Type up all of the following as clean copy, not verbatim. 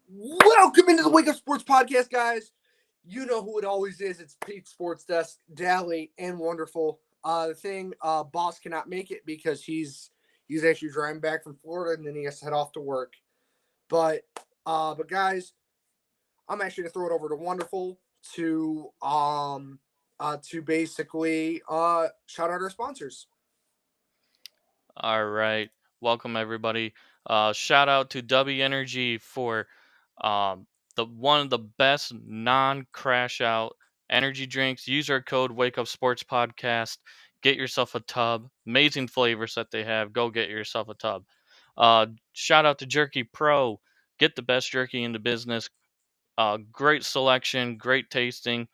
Welcome into the Wake Up Sports Podcast, guys. You know who it always is. It's Pete Sports Desk, Dally, and Wonderful. Boss cannot make it because he's actually driving back from Florida and then he has to head off to work. But guys, I'm actually gonna throw it over to Wonderful to basically shout out our sponsors. All right. Welcome everybody. Shout out to W Energy for the one of the best non-crash out energy drinks. Use our code Wake Up Sports Podcast. Get yourself a tub. Amazing flavors that they have. Go get yourself a tub. Shout out to Jerky Pro. Get the best jerky in the business. Great selection, great tasting.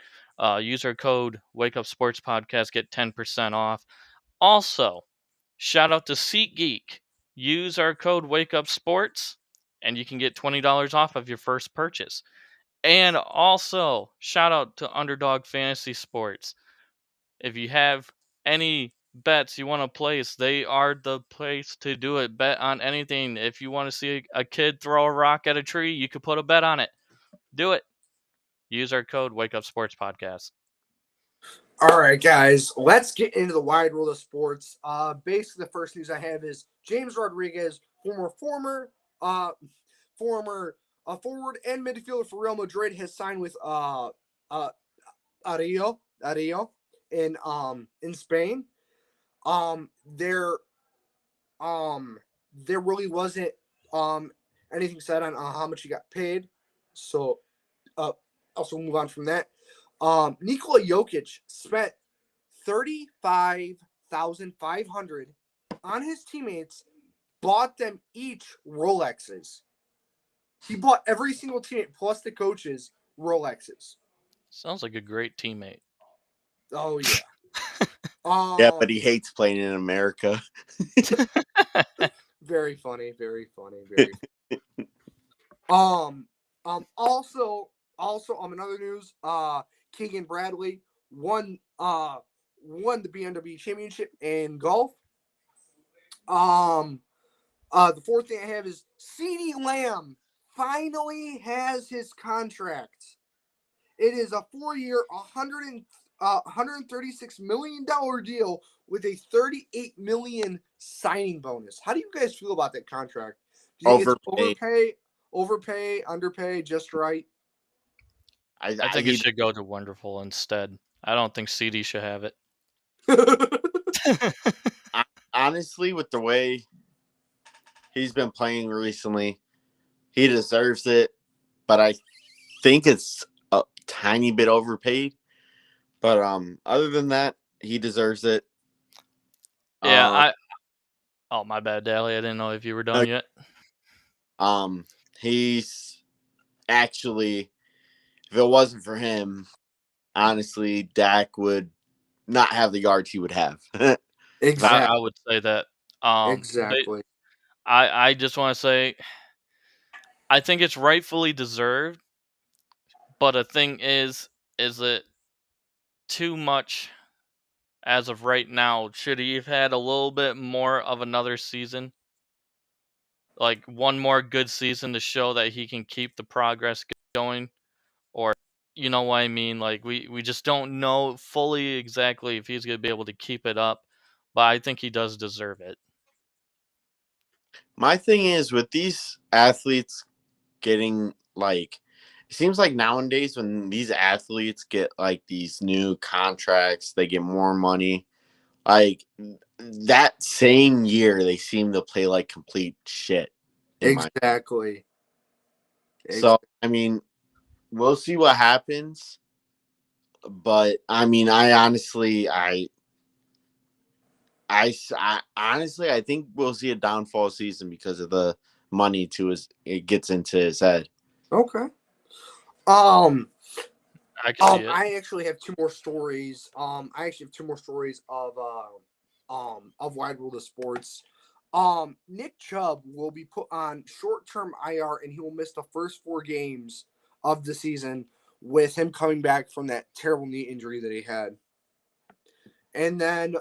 Use our code Wake Up Sports Podcast. Get 10% off. Also, shout out to SeatGeek. Use our code WakeUpSports and you can get $20 off of your first purchase. And also, shout out to Underdog Fantasy Sports. If you have any bets you want to place, they are the place to do it. Bet on anything. If you want to see a kid throw a rock at a tree, you could put a bet on it. Do it. Use our code WakeUpSports Podcast. All right, guys, let's get into the wide world of sports. Basically, the first news I have is James Rodriguez, former forward and midfielder for Real Madrid, has signed with Ario in Spain. There there really wasn't anything said on how much he got paid, so also move on from that. Nikola Jokic spent 35,500 on his teammates, bought them each Rolexes. He bought every single teammate plus the coaches Rolexes. Sounds like a great teammate. Oh yeah. Yeah, but he hates playing in America. Very funny, very funny, very funny. Also another news, Keegan Bradley won the BMW championship in golf. The fourth thing I have is CeeDee Lamb finally has his contract. It is a 4-year, $136 million deal with a $38 million signing bonus. How do you guys feel about that contract? Do you think it's overpay, underpay, just right? I think it should go to Wonderful instead. I don't think CD should have it. Honestly, with the way he's been playing recently, he deserves it. But I think it's a tiny bit overpaid. But other than that, he deserves it. Yeah, Oh, my bad, Dally. I didn't know if you were done yet. He's actually, if it wasn't for him, honestly, Dak would not have the yards he would have. Exactly. I would say that. Exactly. I just want to say, I think it's rightfully deserved. But the thing is it too much as of right now? Should he have had a little bit more of another season? Like one more good season to show that he can keep the progress going? Or, you know what I mean? Like, we just don't know fully exactly if he's going to be able to keep it up. But I think he does deserve it. My thing is, with these athletes getting, like, it seems like nowadays when these athletes get, like, these new contracts, they get more money. Like, that same year, they seem to play like complete shit. Exactly. So, I mean, we'll see what happens. But, I mean, I honestly think we'll see a downfall season because of the money it gets into his head. Okay. I can see it. I actually have two more stories. of Wide World of Sports. Nick Chubb will be put on short-term IR and he will miss the first 4 games of the season, with him coming back from that terrible knee injury that he had. And then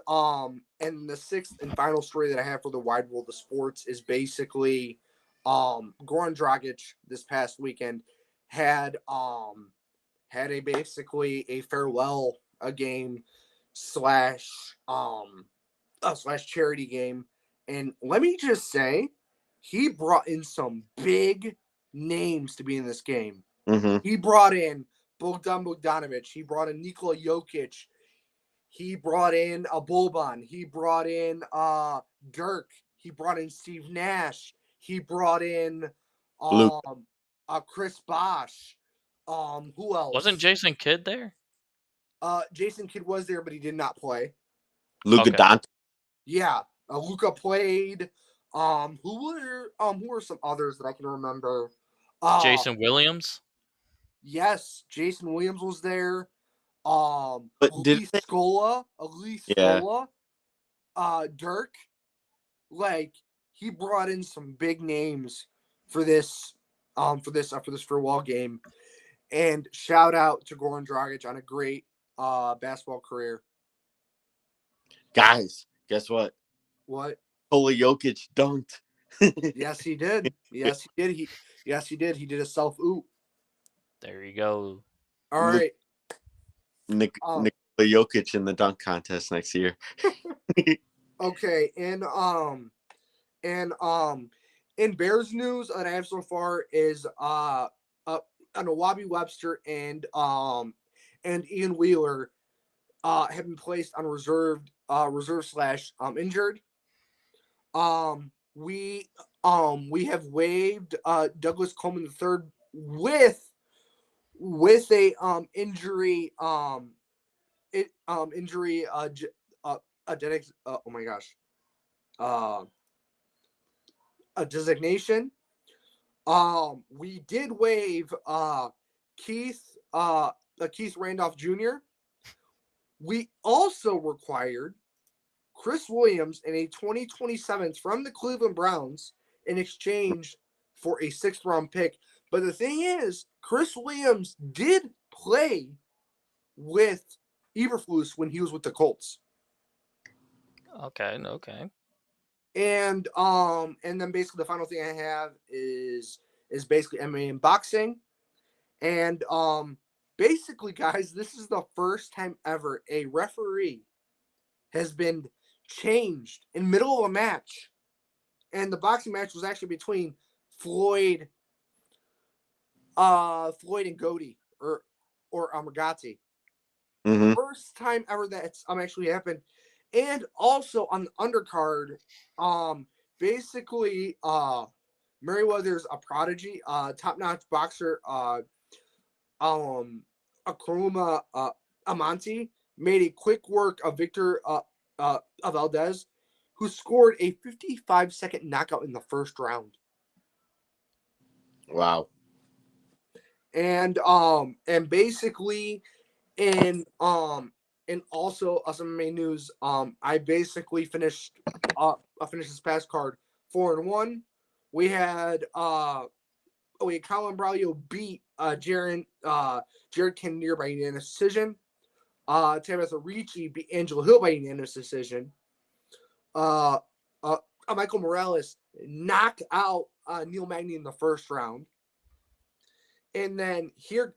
and the sixth and final story that I have for the Wide World of Sports is basically Goran Dragic this past weekend had a basically a farewell game slash charity game, and let me just say, he brought in some big names to be in this game. Mm-hmm. He brought in Bogdan Bogdanovic. He brought in Nikola Jokic. He brought in a Boban. He brought in Dirk. He brought in Steve Nash. He brought in Chris Bosh. Who else? Wasn't Jason Kidd there? Jason Kidd was there, but he did not play. Luka Doncic. Yeah, Luka played. Who were some others that I can remember? Jason Williams. Yes, Jason Williams was there. But Elise Scola, Dirk. Like, he brought in some big names for this farewell game. And shout out to Goran Dragic on a great basketball career. Guys, guess what? What? Nikola Jokic dunked. Yes, he did. Yes, he did. He did a self-oop. There you go. All right. Nikola Jokic in the dunk contest next year. Okay, and in Bears news that I have so far is Awabi Webster and Ian Wheeler have been placed on reserve / injured. We have waived Douglas Coleman III with a injury a designation. We did waive Keith Randolph Jr. We also required Chris Williams and a 2027 from the Cleveland Browns in exchange for a 6th-round pick. But the thing is, Chris Williams did play with Eberflus when he was with the Colts. Okay. And then basically the final thing I have is basically MMA and boxing. And basically, guys, this is the first time ever a referee has been changed in the middle of a match. And the boxing match was actually between Floyd and Gotti or Amagati. Mm-hmm. First time ever that's actually happened. And also on the undercard, basically Merriweather's a prodigy, top-notch boxer, Akruma Amanti made a quick work of Victor Valdez, who scored a 55-second knockout in the first round. Wow. And basically and also some main news, I basically finished this past card 4-1. We had Colin Braulio beat Jared Cannonier by unanimous decision. Tabitha Ricci beat Angela Hill by unanimous decision. Michael Morales knocked out Neil Magny in the first round. And then here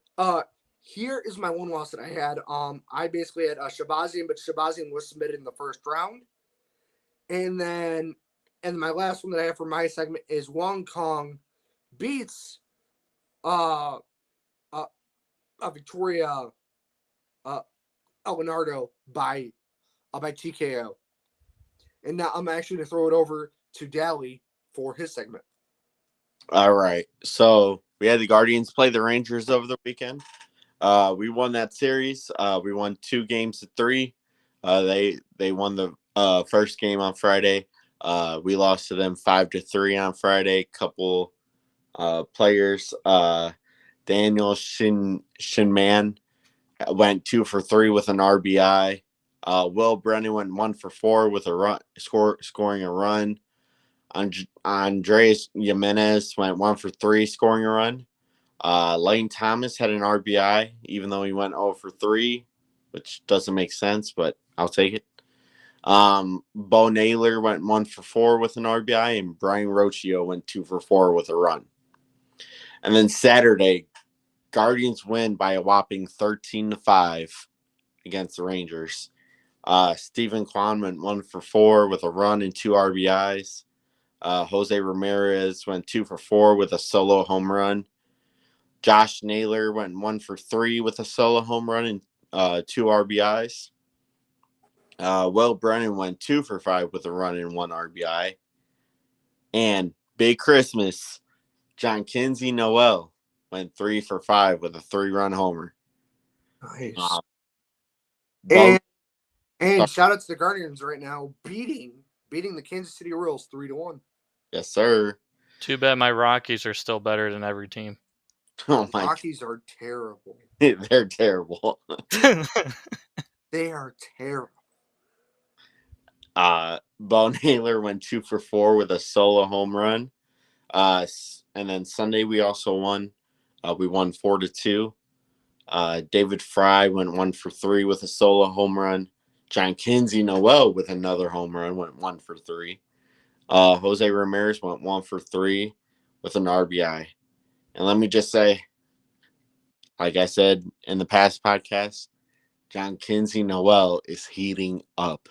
is my one loss that I had. I basically had Shabazian, but Shabazian was submitted in the first round. And my last one that I have for my segment is Wong Kong beats Victoria Leonardo by TKO. And now I'm actually going to throw it over to Daly for his segment. All right. So we had the Guardians play the Rangers over the weekend. We won that series. We won 2-3. They won the first game on Friday. We lost to them 5-3 on Friday. Couple players. Daniel Shinman went 2 for 3 with an RBI. Will Brennan went 1 for 4 with a run, scoring a run. Andres Jimenez went 1 for 3, scoring a run. Lane Thomas had an RBI, even though he went 0 for 3, which doesn't make sense, but I'll take it. Bo Naylor went 1 for 4 with an RBI, and Brian Rocchio went 2 for 4 with a run. And then Saturday, Guardians win by a whopping 13-5 against the Rangers. Stephen Kwan went 1 for 4 with a run and 2 RBIs. Jose Ramirez went 2 for 4 with a solo home run. Josh Naylor went 1 for 3 with a solo home run and 2 RBIs. Will Brennan went 2 for 5 with a run and 1 RBI. And big Christmas, John Kinsey Noel went 3 for 5 with a 3-run homer. Nice. Both, And shout out to the Guardians right now, beating the Kansas City Royals 3-1. yes, sir. Too bad my Rockies are still better than every team. Oh my! Rockies are terrible. They're terrible. They are terrible. Bo Naylor went 2 for 4 with a solo home run. And then Sunday we also won. We won 4-2. David Fry went 1 for 3 with a solo home run. John Kinsey Noel with another home run went 1 for 3. Jose Ramirez went 1 for 3 with an RBI. And let me just say, like I said in the past podcast, John Kinsey Noel is heating up.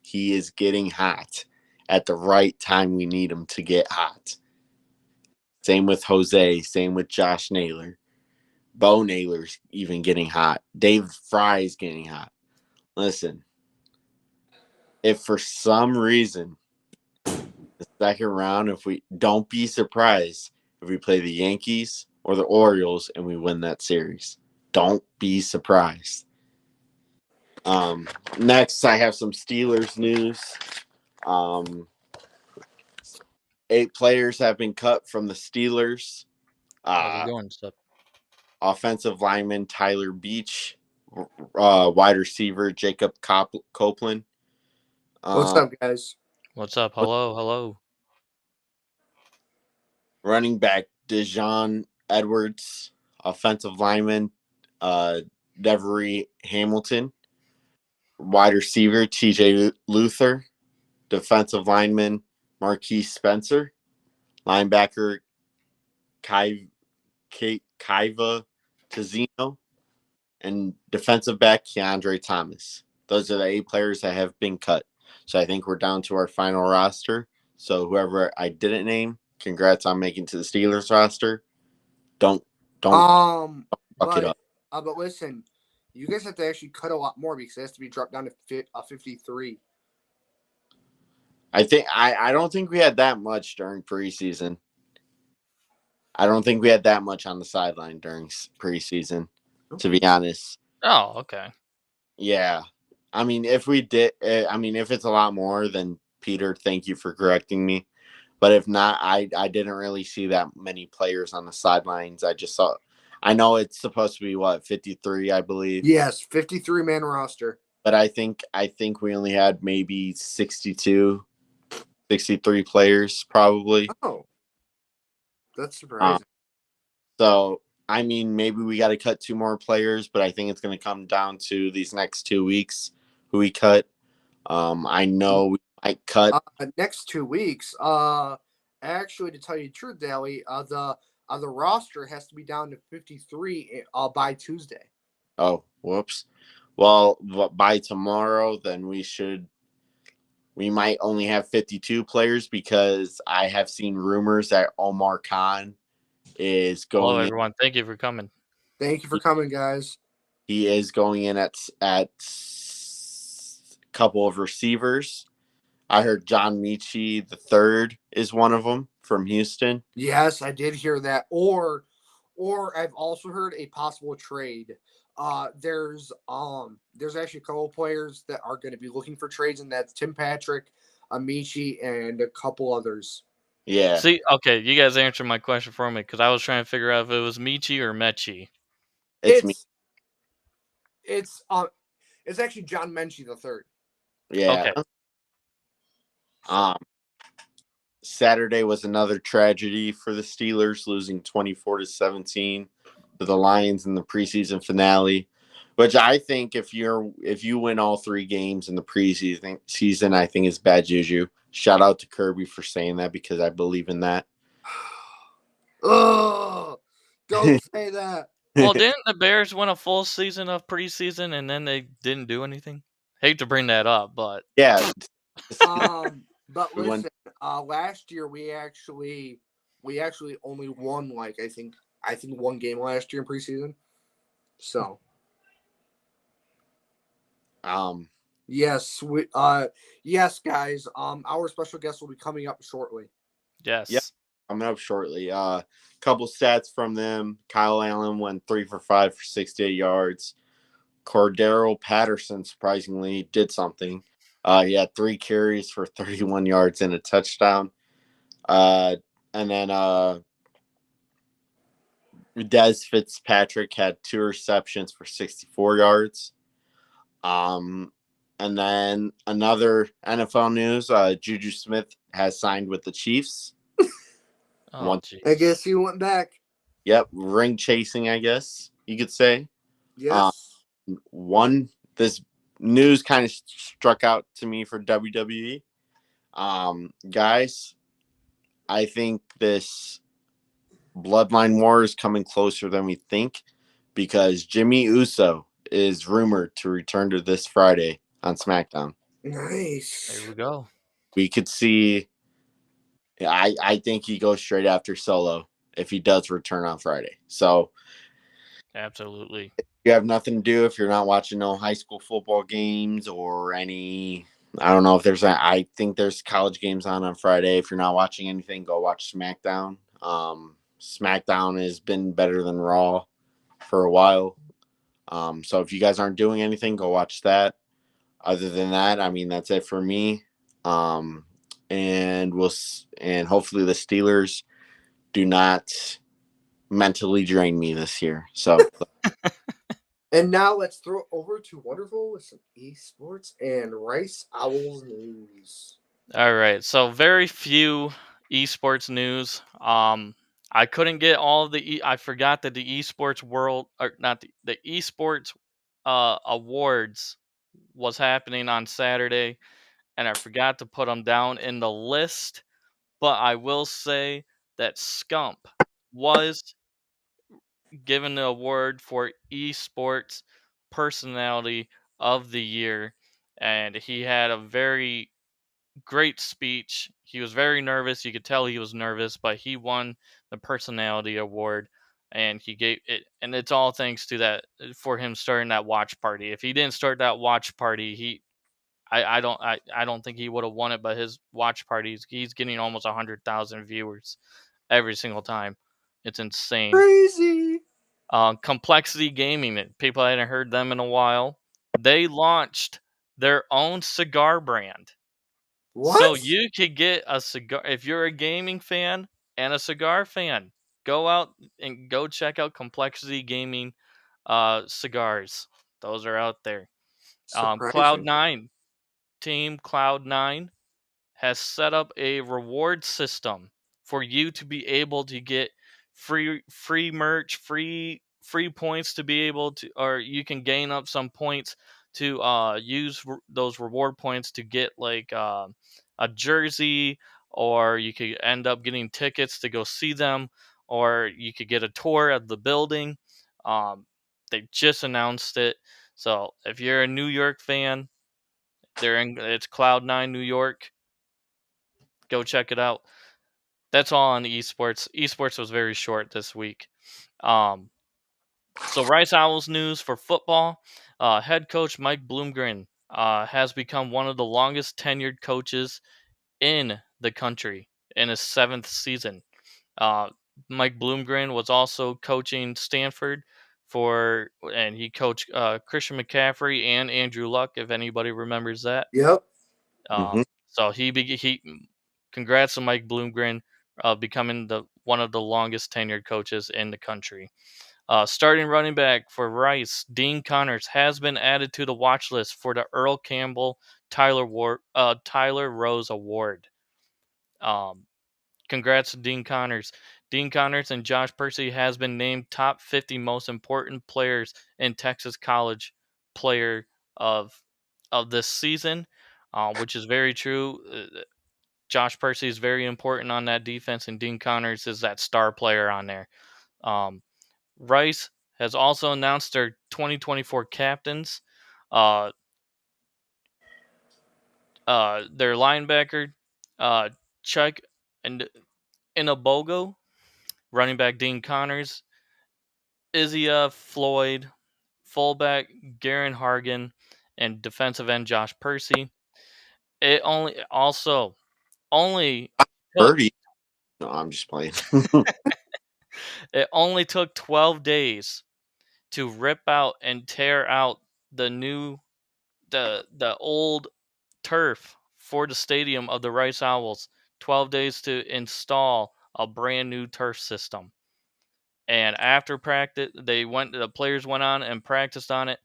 He is getting hot at the right time we need him to get hot. Same with Jose. Same with Josh Naylor. Bo Naylor's even getting hot. Dave Fry's getting hot. Listen, if for some reason the second round, if we don't be surprised if we play the Yankees or the Orioles and we win that series. Don't be surprised. Next, I have some Steelers news. 8 players have been cut from the Steelers. How's it going, Step? Offensive lineman Tyler Beach, wide receiver Jacob Copeland. What's up, guys? What's up? Hello. Running back Dejon Edwards, offensive lineman Devery Hamilton, wide receiver TJ Luther, defensive lineman Marquise Spencer, linebacker Kaiva Tizino, and defensive back Keandre Thomas. Those are the 8 players that have been cut. So I think we're down to our final roster. So whoever I didn't name, congrats on making to the Steelers roster. Don't fuck it up. But listen, you guys have to actually cut a lot more because it has to be dropped down to 53. I don't think we had that much during preseason. I don't think we had that much on the sideline during preseason, to be honest. Oh, okay. Yeah. I mean, if we did, if it's a lot more, then Peter, thank you for correcting me. But if not, I didn't really see that many players on the sidelines. I just saw, I know it's supposed to be 53, I believe. Yes, 53-man roster. But I think we only had maybe 62, 63 players probably. Oh, that's surprising. So, I mean, maybe we got to cut 2 more players, but I think it's going to come down to these next 2 weeks who we cut. I know we might cut next 2 weeks. Actually, to tell you the truth, Daly, the roster has to be down to 53 by Tuesday. Oh, whoops. Well, by tomorrow, then we might only have 52 players because I have seen rumors that Omar Khan is going. Hello, everyone. Thank you for coming. Thank you for coming, guys. He is going in at a couple of receivers. I heard John Michie the third is one of them from Houston. Yes, I did hear that. Or I've also heard a possible trade. There's actually a couple of players that are going to be looking for trades, and that's Tim Patrick, Amici, and a couple others. Yeah. See, okay, you guys answered my question for me because I was trying to figure out if it was Michi or Mechi. It's me. It's actually John Menchie the third. Yeah. Okay. Saturday was another tragedy for the Steelers, losing 24-17 to the Lions in the preseason finale. Which I think if you win all 3 games in the season, I think is bad juju. Shout out to Kirby for saying that because I believe in that. Oh, don't say that. Well, didn't the Bears win a full season of preseason and then they didn't do anything? Hate to bring that up, but Yeah. But We went- listen, last year we actually only won like I think 1 game last year in preseason. So yes, yes, guys. Our special guest will be coming up shortly. yes. coming up shortly. Couple stats from them. Kyle Allen went 3 for 5 for 68 yards. Cordero Patterson surprisingly did something. He had 3 carries for 31 yards and a touchdown. And then Dez Fitzpatrick had 2 receptions for 64 yards. And then another NFL news: Juju Smith has signed with the Chiefs. Oh, I guess he went back. Yep, ring chasing, I guess you could say. Yes. This news kind of struck out to me for WWE. Guys, I think this Bloodline War is coming closer than we think because Jimmy Uso is rumored to return to this Friday on SmackDown. Nice. There we go. We could see. I think he goes straight after Solo if he does return on Friday. So absolutely. You have nothing to do if you're not watching no high school football games or any. I don't know if there's. I think there's college games on Friday. If you're not watching anything, go watch SmackDown. SmackDown has been better than Raw for a while. So if you guys aren't doing anything, go watch that. Other than that, I mean, that's it for me. And hopefully the Steelers do not mentally drain me this year. So. And now let's throw it over to Wonderful with some esports and Rice Owls news. All right, so very few esports news. I couldn't get all of the. I forgot that the esports world, or not the esports awards, was happening on Saturday, and I forgot to put them down in the list. But I will say that Scump was given the award for esports personality of the year, and he had a very great speech. He was very nervous. You could tell he was nervous, but he won the personality award, and he gave it. And it's all thanks to that for him starting that watch party. If he didn't start that watch party, I don't think he would have won it. But his watch parties, he's getting almost 100,000 viewers every single time. It's insane. Crazy. Complexity Gaming. People hadn't heard them in a while. They launched their own cigar brand. What? So you could get a cigar if you're a gaming fan and a cigar fan. Go out and go check out Complexity Gaming cigars. Those are out there. Surprising. Cloud9 team Cloud9 has set up a reward system for you to be able to get free merch, free points to be able to, or you can gain up some points to use those reward points to get like a jersey, or you could end up getting tickets to go see them, or you could get a tour of the building. They just announced it, so if you're a New York fan, it's Cloud9 New York. Go check it out. That's all on esports. Esports was very short this week. So Rice Owls news for football. Head coach Mike Bloomgren has become one of the longest tenured coaches in the country in his 7th season. Mike Bloomgren was also coaching Stanford and he coached Christian McCaffrey and Andrew Luck, if anybody remembers that. Yep. So congrats to Mike Bloomgren becoming one of the longest tenured coaches in the country. Starting running back for Rice, Dean Connors has been added to the watch list for the Earl Campbell Tyler Rose Award. Congrats to Dean Connors. Dean Connors and Josh Percy has been named top 50 most important players in Texas college player of this season, which is very true. Josh Percy is very important on that defense, and Dean Connors is that star player on there. Rice has also announced their 2024 captains. Their linebacker, Chuck and Inabogo, running back Dean Connors, Izia Floyd, fullback Garen Hargan, and defensive end Josh Percy. It only took, Birdie. No, I'm just playing. it only took 12 days to rip out and tear out the old turf for the stadium of the Rice Owls. 12 days to install a brand new turf system. And after practice, the players went on and practiced on it.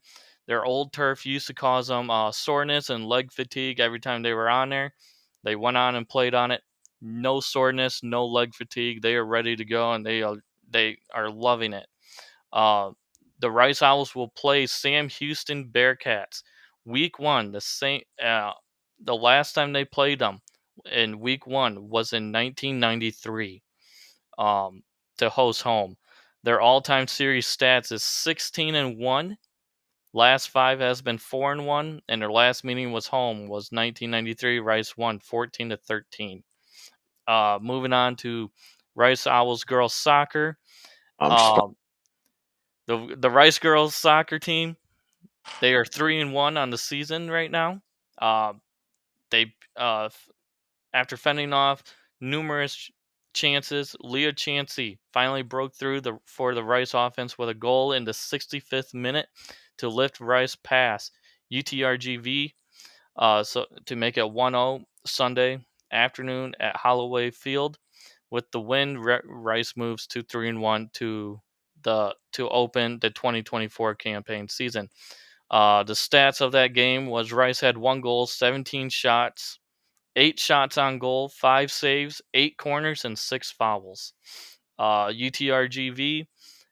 Their old turf used to cause them soreness and leg fatigue every time they were on there. They went on and played on it. No soreness, no leg fatigue. They are ready to go, and they are loving it. The Rice Owls will play Sam Houston Bearcats week 1. The last time they played them in week 1 was in 1993. To host home. Their all-time series stats is 16-1. Last 5 has been 4-1, and their last meeting was home was 1993. Rice won 14-13. Moving on to Rice Owls girls soccer. The Rice girls soccer team, they are 3-1 on the season right now. They after fending off numerous chances, Leah Chansey finally broke through for the Rice offense with a goal in the 65th minute to lift Rice past UTRGV so to make it 1-0 Sunday afternoon at Holloway Field. With the win, Rice moves to 3-1 to open the 2024 campaign season. The stats of that game was Rice had 1 goal, 17 shots, 8 shots on goal, 5 saves, 8 corners, and 6 fouls. UTRGV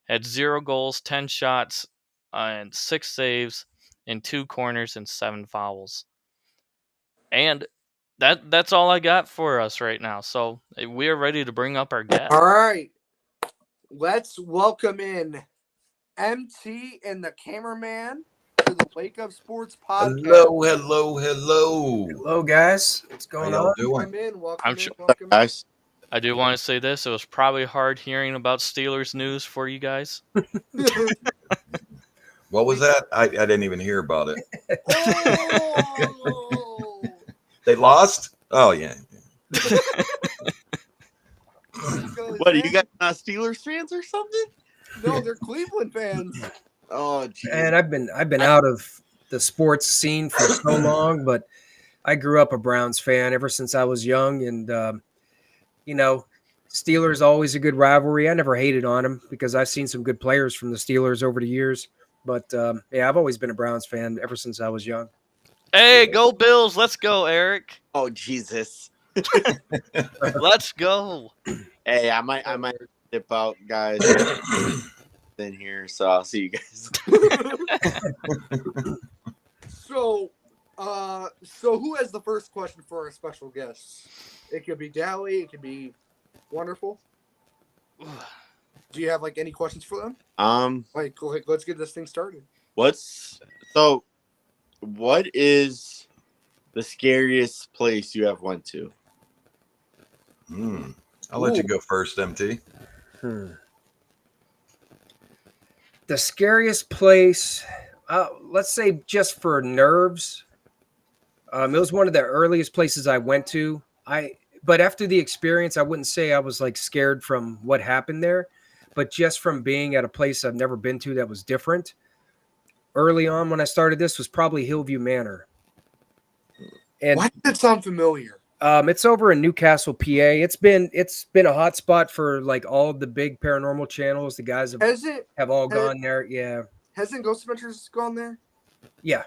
had 0 goals, 10 shots, and 6 saves, and 2 corners and 7 fouls. And that's all I got for us right now. So we are ready to bring up our guest. All right. Let's welcome in MT and the cameraman to the Wake Up Sports Podcast. Hello, guys. What's going on? Welcome in. Guys. I do want to say this. It was probably hard hearing about Steelers news for you guys. What was that? I didn't even hear about it. Oh! They lost? Oh, yeah. What, are you guys not Steelers fans or something? No, they're Cleveland fans. Oh, geez. And I've been out of the sports scene for so long, but I grew up a Browns fan ever since I was young, and Steelers always a good rivalry. I never hated on them because I've seen some good players from the Steelers over the years. But I've always been a Browns fan ever since I was young. Hey, go Bills! Let's go, Eric. Oh, Jesus. Let's go. Hey, I might dip out, guys. In here, so I'll see you guys. So who has the first question for our special guests? It could be Dally. It could be Wonderful. Do you have any questions for them? Let's get this thing started. What is the scariest place you have went to? I'll let you go first, MT. The scariest place, let's say just for nerves, it was one of the earliest places I went to. But after the experience, I wouldn't say I was scared from what happened there, but just from being at a place I've never been to that was different. Early on when I started this was probably Hillview Manor. And why does it sound familiar? It's over in Newcastle, PA. It's been a hot spot for all of the big paranormal channels. The guys have all gone there. Yeah. Hasn't Ghost Adventures gone there? Yeah.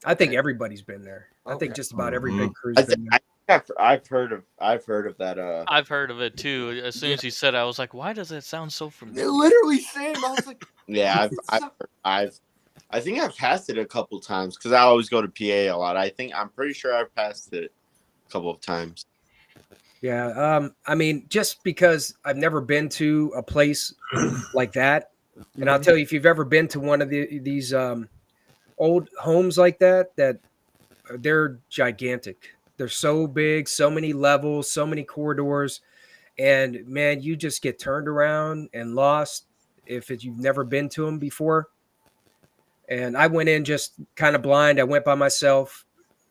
I think everybody's been there. I think just about every big crew's been there. I've heard of that. I've heard of it too. As soon as you said it, I was like, why does it sound so familiar? Literally same. I was like, Yeah, I think I've passed it a couple times because I always go to PA a lot. I'm pretty sure I've passed it a couple of times. Yeah. I mean, just because I've never been to a place like that, and I'll tell you, if you've ever been to one of these old homes like that, they're gigantic. They're so big, so many levels, so many corridors, and man, you just get turned around and lost you've never been to them before. And I went in just kind of blind. I went by myself,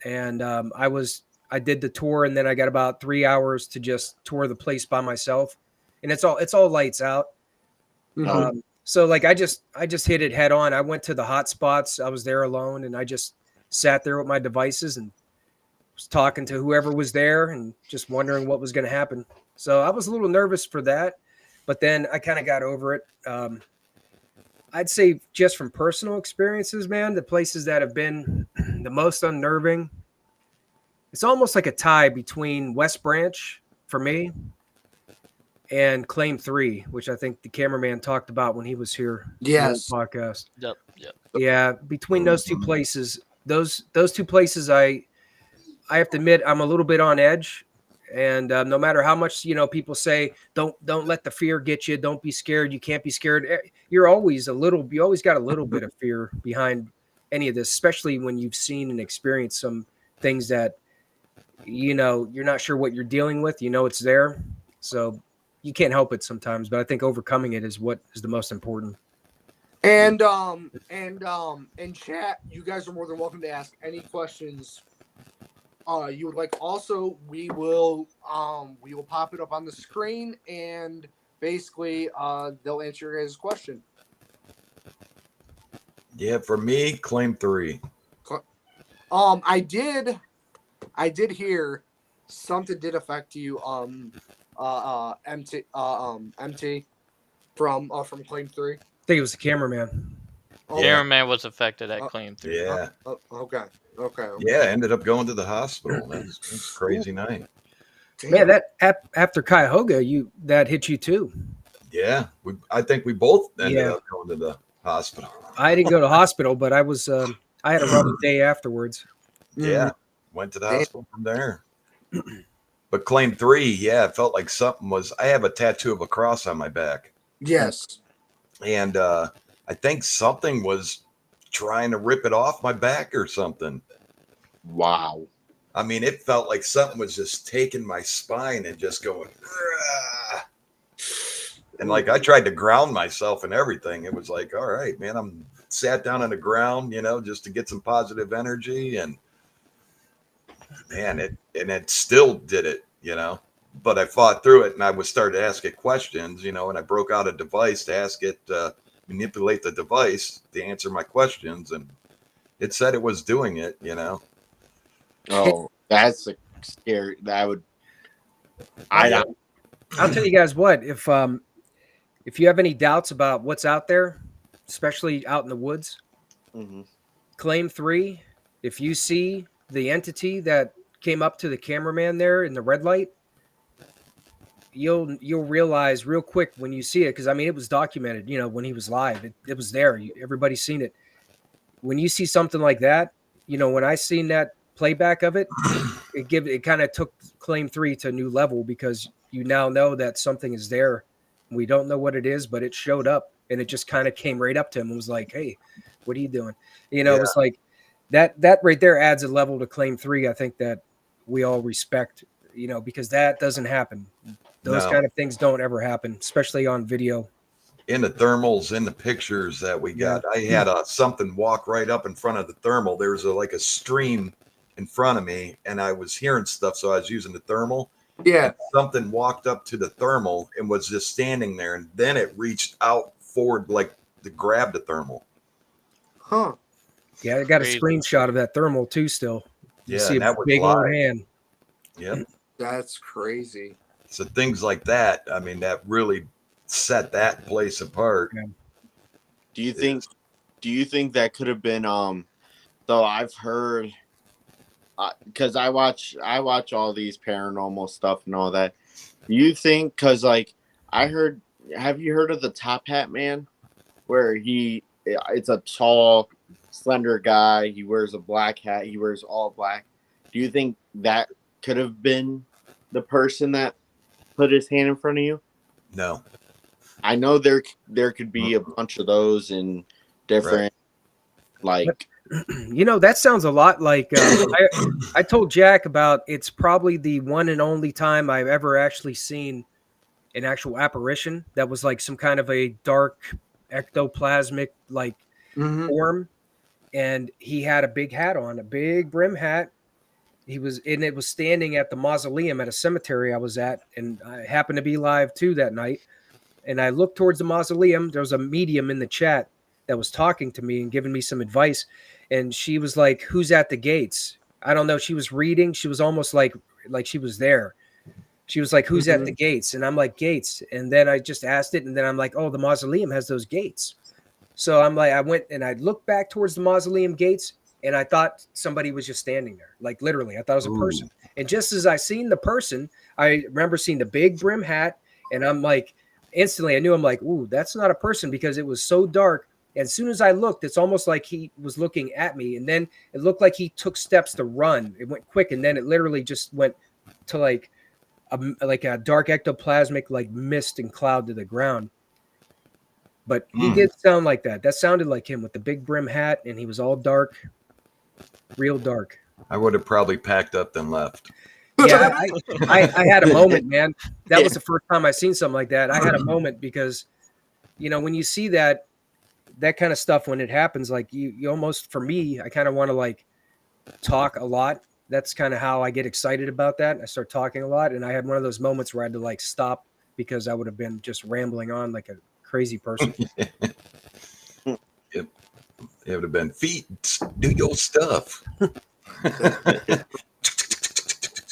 and I did the tour, and then I got about 3 hours to just tour the place by myself, and it's all lights out. So like I just hit it head on. I went to the hot spots. I was there alone, and I just sat there with my devices and was talking to whoever was there and just wondering what was going to happen. So I was a little nervous for that, but then I kind of got over it. I'd say just from personal experiences, man, the places that have been the most unnerving, it's almost like a tie between West Branch for me and Claim 3, which I think the cameraman talked about when he was here. Yes. On the podcast. Yep. Yeah, between those two places, those two places, I have to admit I'm a little bit on edge, and no matter how much people say, don't let the fear get you, don't be scared, you can't be scared. You always got a little bit of fear behind any of this, especially when you've seen and experienced some things that you're not sure what you're dealing with. It's there, so you can't help it sometimes. But I think overcoming it is what is the most important. And in chat, you guys are more than welcome to ask any questions you would like. Also, we will pop it up on the screen, and basically they'll answer your guys' question. Yeah, for me, Claim 3. I did hear something did affect you, MT from Claim 3. I think it was the cameraman. Oh, Cameraman was affected at Claim 3. Yeah. Okay. Yeah, ended up going to the hospital. That's a crazy night. Damn. Man, that after Cuyahoga, that hit you too. Yeah, I think we both ended up going to the hospital. I didn't go to hospital, but I was I had a rough day afterwards. Yeah, went to the hospital from there. But Claim 3, yeah, it felt like something was. I have a tattoo of a cross on my back. Yes. And I think something was trying to rip it off my back or something. Wow. I mean, it felt like something was just taking my spine and just going. Rah! And like I tried to ground myself and everything. It was like, all right, man, I'm sat down on the ground, just to get some positive energy. And man, it still did it, but I fought through it, and I was started to ask it questions, and I broke out a device to ask it, manipulate the device to answer my questions. And it said it was doing it, Oh, that's a scary. I'll tell you guys what, if you have any doubts about what's out there, especially out in the woods, Claim 3, if you see the entity that came up to the cameraman there in the red light, you'll realize real quick when you see it, because I mean it was documented, when he was live, it was there. Everybody's seen it. When you see something like that, when I seen that playback of it, it kind of took Claim 3 to a new level, because you now know that something is there. We don't know what it is, but it showed up, and it just kind of came right up to him and was like, "Hey, what are you doing?" It's like that right there adds a level to Claim 3. I think that we all respect, because that doesn't happen. Those kind of things don't ever happen, especially on video. In the thermals, in the pictures that we got, I had something walk right up in front of the thermal. There's like a stream in front of me, and I was hearing stuff, so I was using the thermal. Yeah. And something walked up to the thermal and was just standing there, and then it reached out forward like to grab the thermal. Huh. Yeah, I got a screenshot of that thermal too still. You see that a was big live. old hand. Yep. That's crazy. So things like that, I mean, that really set that place apart. Yeah. Do you think that could have been so I've heard because I watch all these paranormal stuff and all that. Do you think? Because like I heard, have you heard of the Top Hat Man? Where it's a tall, slender guy. He wears a black hat. He wears all black. Do you think that could have been the person that put his hand in front of you? No. I know there could be a bunch of those in different, like. You know, that sounds a lot like I told Jack about. It's probably the one and only time I've ever actually seen an actual apparition that was like some kind of a dark ectoplasmic like form, and he had a big hat on, a big brim hat. It was standing at the mausoleum at a cemetery I was at, and I happened to be live too that night. And I looked towards the mausoleum. There was a medium in the chat that was talking to me and giving me some advice. And she was like, "Who's at the gates?" I don't know. She was reading. She was almost like she was there. She was like, "Who's at the gates?" And I'm like, "Gates." And then I just asked it. And then I'm like, "Oh, the mausoleum has those gates." So I'm like, I went and I looked back towards the mausoleum gates, and I thought somebody was just standing there. Like literally, I thought it was a person. And just as I seen the person, I remember seeing the big brim hat. And I'm like, instantly I knew, I'm like, ooh, that's not a person, because it was so dark. As soon as I looked, it's almost like he was looking at me. And then it looked like he took steps to run. It went quick. And then it literally just went to like a dark ectoplasmic like mist and cloud to the ground. But he did sound like that. That sounded like him with the big brim hat, and he was all dark, real dark. I would have probably packed up then left. Yeah, I had a moment, man. That was the first time I seen something like that. I had a moment because, you know, when you see that kind of stuff, when it happens, like you almost, for me, I kind of want to like talk a lot. That's kind of how I get excited about that. I start talking a lot, and I had one of those moments where I had to like stop because I would have been just rambling on like a crazy person. It would have been, feet, do your stuff.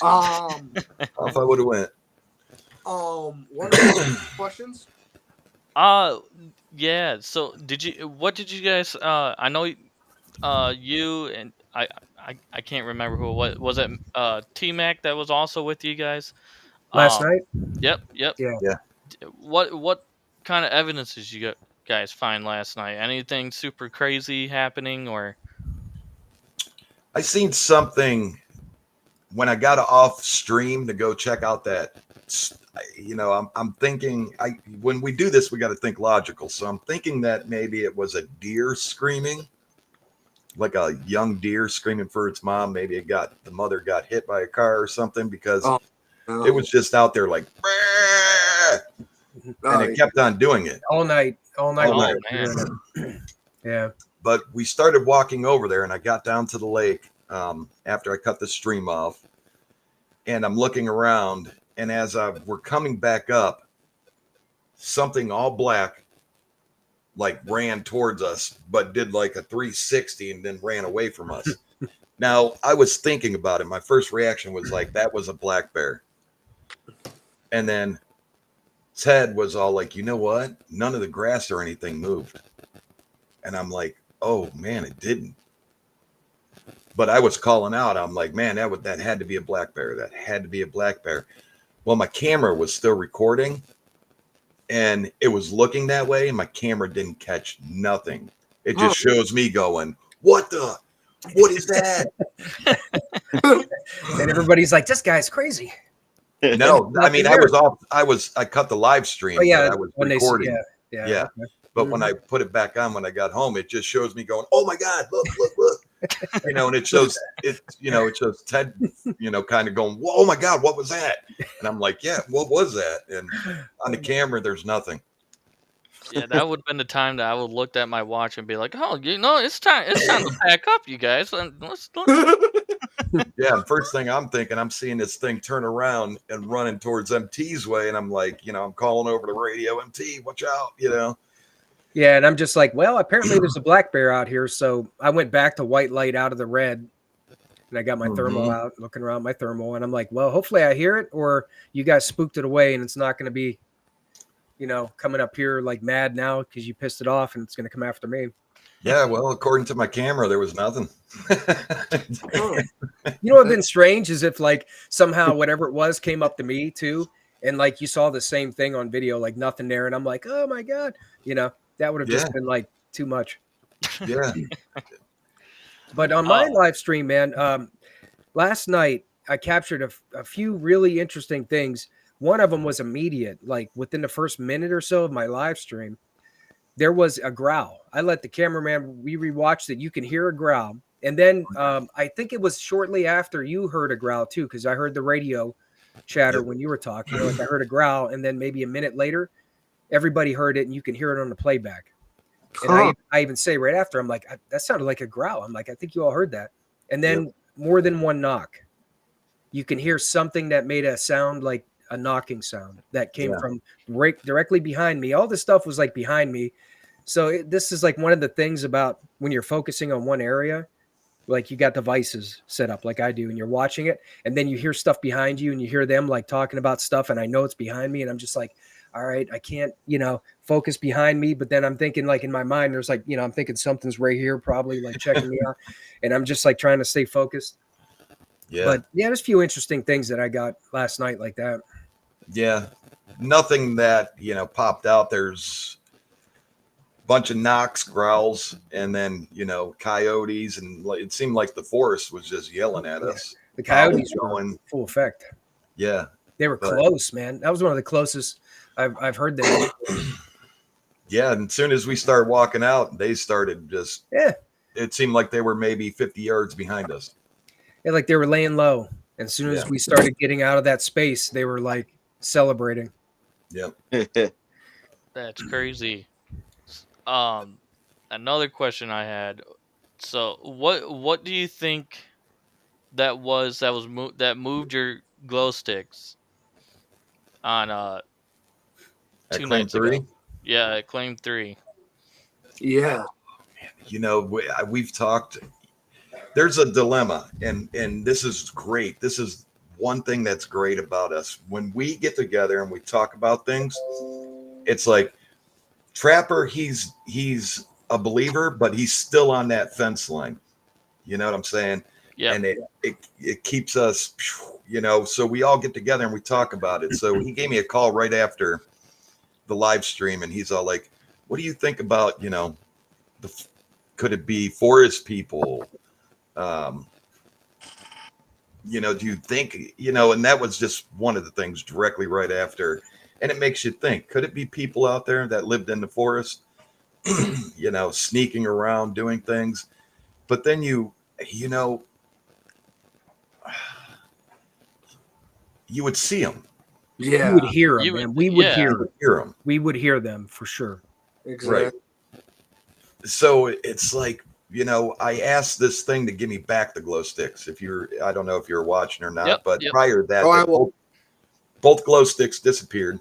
Off I would have went. What are the questions? Yeah. So what did you guys? I know, you and I can't remember who it was. Was it T-Mac that was also with you guys Last night? Yep. Yeah. What kind of evidence did you guys find last night? Anything super crazy happening, or? I seen something when I got off stream to go check out that. You know, I'm thinking, when we do this, we got to think logical. So I'm thinking that maybe it was a deer screaming, like a young deer screaming for its mom. Maybe the mother got hit by a car or something, because it was just out there like, and it kept on doing it all night. Oh, man. Yeah. But we started walking over there, and I got down to the lake after I cut the stream off, and I'm looking around, and as we're coming back up, something all black like ran towards us, but did like a 360 and then ran away from us. Now, I was thinking about it. My first reaction was like, that was a black bear. And then Ted was all like, you know what? None of the grass or anything moved. And I'm like, oh man, it didn't. But I was calling out. I'm like, man, that had to be a black bear. That had to be a black bear. Well, my camera was still recording, and it was looking that way, and my camera didn't catch nothing. It just shows me going, what is that? And everybody's like, this guy's crazy. No, I mean, I cut the live stream. Oh, yeah, I was recording. Yeah. Okay. But when I put it back on, when I got home, it just shows me going, oh my God, look. You know, and it shows Ted, kind of going, whoa, oh my God, what was that? And I'm like, yeah, what was that? And on the camera, there's nothing. Yeah, that would have been the time that I would looked at my watch and be like, oh, it's time to pack up, you guys. And let's Yeah, and first thing I'm thinking, I'm seeing this thing turn around and running towards MT's way, and I'm like, I'm calling over the radio, MT, watch out, Yeah, and I'm just like, well, apparently there's a black bear out here. So I went back to white light out of the red, and I got my thermal out, looking around my thermal, and I'm like, well, hopefully I hear it, or you guys spooked it away, and it's not going to be, coming up here like mad now because you pissed it off, and it's going to come after me. Yeah, well, according to my camera, there was nothing. Huh. You know what'd been strange is if like somehow whatever it was came up to me too, and like you saw the same thing on video, like nothing there, and I'm like, oh my god, that would have Yeah. just been like too much. Yeah. But on my Oh. live stream, man, last night I captured a few really interesting things. One of them was immediate, like within the first minute or so of my live stream, there was a growl. I let the cameraman, we rewatched it. You can hear a growl. And then I think it was shortly after you heard a growl too, because I heard the radio chatter Yep. when you were talking. Like I heard a growl, and then maybe a minute later, everybody heard it, and you can hear it on the playback. And Huh. I even say right after, I'm like, that sounded like a growl. I'm like, I think you all heard that. And then more than one knock. You can hear something that made a sound like a knocking sound that came from right directly behind me. All this stuff was like behind me. So this is like one of the things about when you're focusing on one area, like you got devices set up like I do, and you're watching it, and then you hear stuff behind you and you hear them like talking about stuff, and I know it's behind me, and I'm just like, all right, I can't, focus behind me. But then I'm thinking like in my mind, there's like, I'm thinking something's right here, probably like checking me out. And I'm just like trying to stay focused. Yeah. But yeah, there's a few interesting things that I got last night like that. Yeah. Nothing that, popped out. There's a bunch of knocks, growls, and then, coyotes. And it seemed like the forest was just yelling at us. The coyotes Owls were going. full effect. Yeah. They were But- close, man. That was one of the closest I've heard them. Yeah. And as soon as we started walking out, they started just, Yeah. it seemed like they were maybe 50 yards behind us. Yeah, like they were laying low. And as soon as Yeah. we started getting out of that space, they were like celebrating. Yep. That's crazy. Another question I had. So, what do you think that moved your glow sticks on At 2 Claim nights 3. ago? Yeah, at Claim 3. Yeah. We've talked. There's a dilemma, and this is great. This is one thing that's great about us. When we get together and we talk about things, it's like Trapper, he's a believer, but he's still on that fence line. You know what I'm saying? Yeah. And it keeps us, so we all get together and we talk about it. So he gave me a call right after the live stream, and he's all like, what do you think about, could it be forest people? Do you think, and that was just one of the things directly right after. And it makes you think, could it be people out there that lived in the forest, sneaking around doing things? But then you would see them. We Yeah. would hear them, You would- man. We would yeah. hear You them. would hear them. We would hear them for sure. Exactly. Right. So it's like, I asked this thing to give me back the glow sticks. I don't know if you're watching or not, Yep, but yep. prior to that, Oh, I will. both glow sticks disappeared.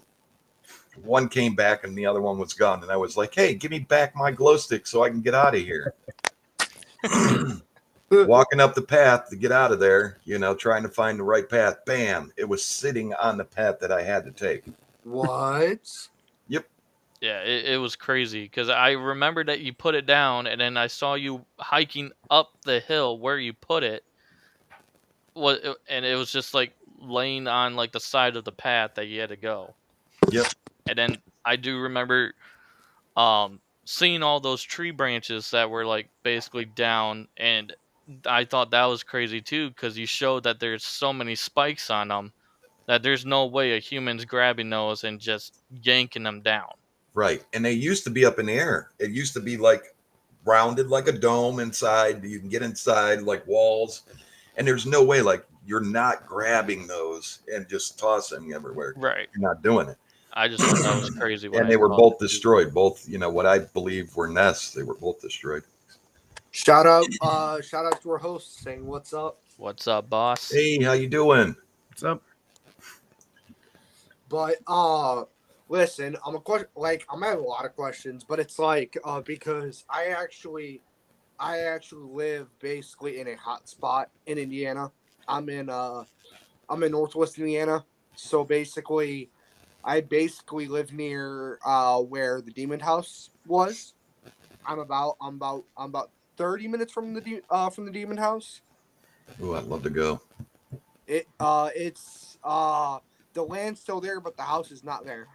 One came back and the other one was gone. And I was like, hey, give me back my glow stick so I can get out of here. Walking up the path to get out of there, trying to find the right path. Bam, it was sitting on the path that I had to take. What? Yeah, it was crazy because I remember that you put it down, and then I saw you hiking up the hill where you put it. And it was just like laying on like the side of the path that you had to go. Yep. And then I do remember seeing all those tree branches that were like basically down, and I thought that was crazy too because you showed that there's so many spikes on them that there's no way a human's grabbing those and just yanking them down. Right. And they used to be up in the air. It used to be like rounded like a dome inside. You can get inside like walls. And there's no way, like, you're not grabbing those and just tossing everywhere. Right. You're not doing it. I just thought that was crazy. And they were both destroyed. Both, what I believe were nests. They were both destroyed. Shout out to our host saying what's up. What's up, boss? Hey, how you doing? What's up? But listen, I'm having a lot of questions, but it's like because I actually live basically in a hot spot in Indiana. I'm in Northwest Indiana, so basically, I live near where the Demon House was. I'm about 30 minutes from the demon house. Ooh, I'd love to go. It's the land's still there, but the house is not there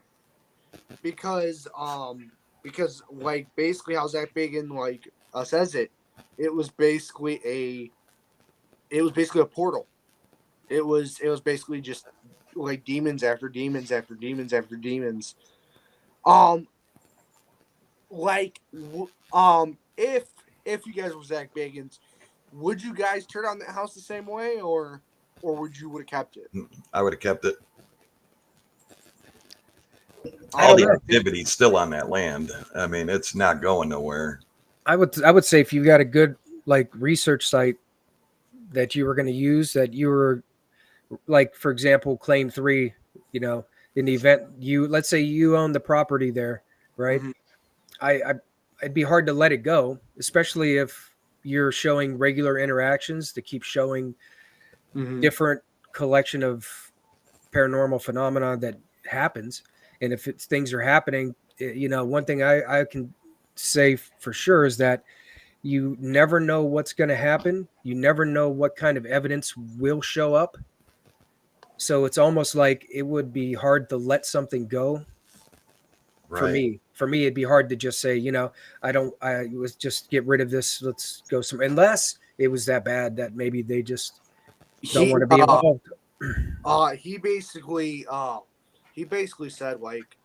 because like basically how Zach Bagan like says it was basically a portal. It was basically just like demons after demons after demons after demons. Like if you guys were Zach Bagans, would you guys turn on that house the same way, or would you would have kept it? I would have kept it. I All don't the know. activity's still on that land. I mean, it's not going nowhere. I would say if you got a good like research site that you were going to use, that you were like, for example, claim 3, you know, in the event let's say you own the property there, right? Mhm. It'd be hard to let it go, especially if you're showing regular interactions to keep showing different collection of paranormal phenomena that happens. And if things are happening, you know, one thing I can say for sure is that you never know what's going to happen. You never know what kind of evidence will show up. So it's almost like it would be hard to let something go. Right. For me, it'd be hard to just say, you know, I was just get rid of this. Let's go unless it was that bad that maybe they just don't want to be involved. He basically said like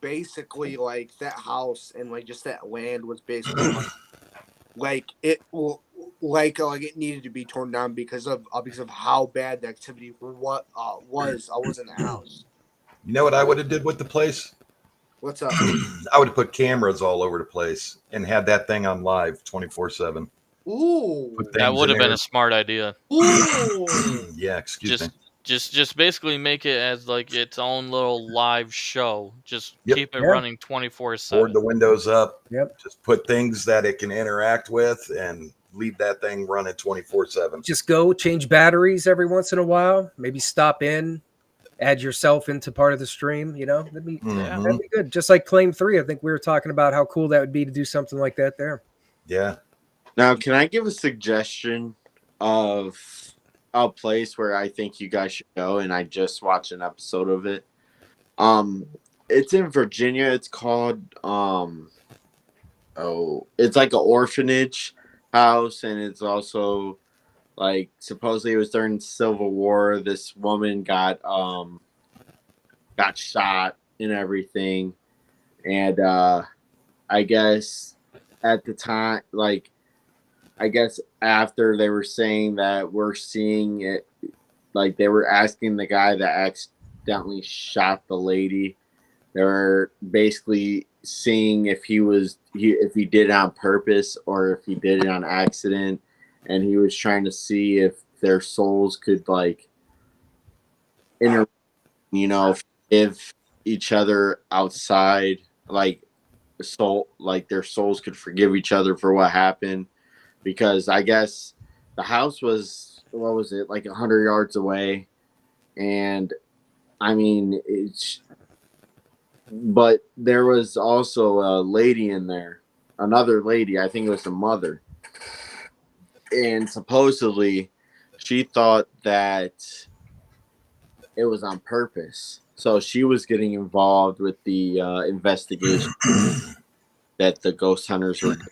that house and like just that land was basically like it it needed to be torn down because of how bad the activity was in the house. You know what I would have did with the place? What's up? I would have put cameras all over the place and had that thing on live 24/7. Ooh. Put That things would in have been there. a smart idea. Ooh. Yeah, excuse me. Just basically make it as like its own little live show. Just Yep. keep it Yeah. running Board 24/7. the windows up. Yep. Just put things that it can interact with and leave that thing running 24/7. Just go change batteries every once in a while. Maybe stop in, add yourself into part of the stream. You know, that'd be good. Just like Claim 3, I think we were talking about how cool that would be to do something like that there. Yeah. Now, can I give a suggestion of a place where I think you guys should go? And I just watched an episode of it. It's in Virginia. It's called it's like an orphanage house, and it's also like supposedly it was during the Civil War. This woman got shot and everything, and I guess at the time, like, I guess after they were saying that we're seeing it, like they were asking the guy that accidentally shot the lady, they were basically seeing if he did it on purpose or if he did it on accident, and he was trying to see if their souls could like forgive each other outside, like their souls could forgive each other for what happened, because I guess the house was, what was it, like 100 yards away, and I mean but there was also a lady in there, another lady, I think it was the mother, and supposedly she thought that it was on purpose. So she was getting involved with the investigation that the ghost hunters were doing.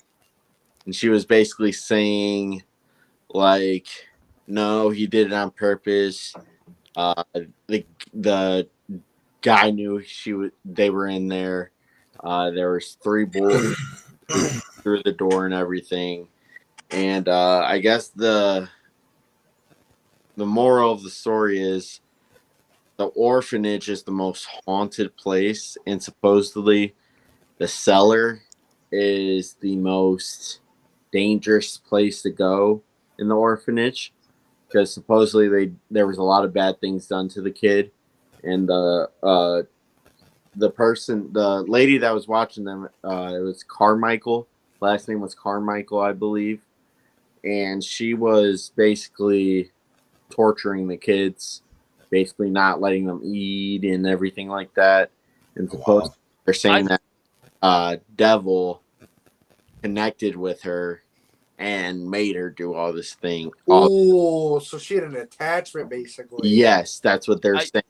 And she was basically saying, like, no, he did it on purpose. The guy knew they were in there. There was 3 bullets through the door and everything. And I guess the moral of the story is the orphanage is the most haunted place, and supposedly the cellar is the most dangerous place to go in the orphanage, because supposedly there was a lot of bad things done to the kid, and the lady that was watching them, it was Carmichael. Last name was Carmichael, I believe, and she was basically torturing the kids, basically not letting them eat and everything like that. And supposedly they're saying that devil connected with her and made her do all this thing. Oh, so she had an attachment, basically. Yes, that's what they're saying.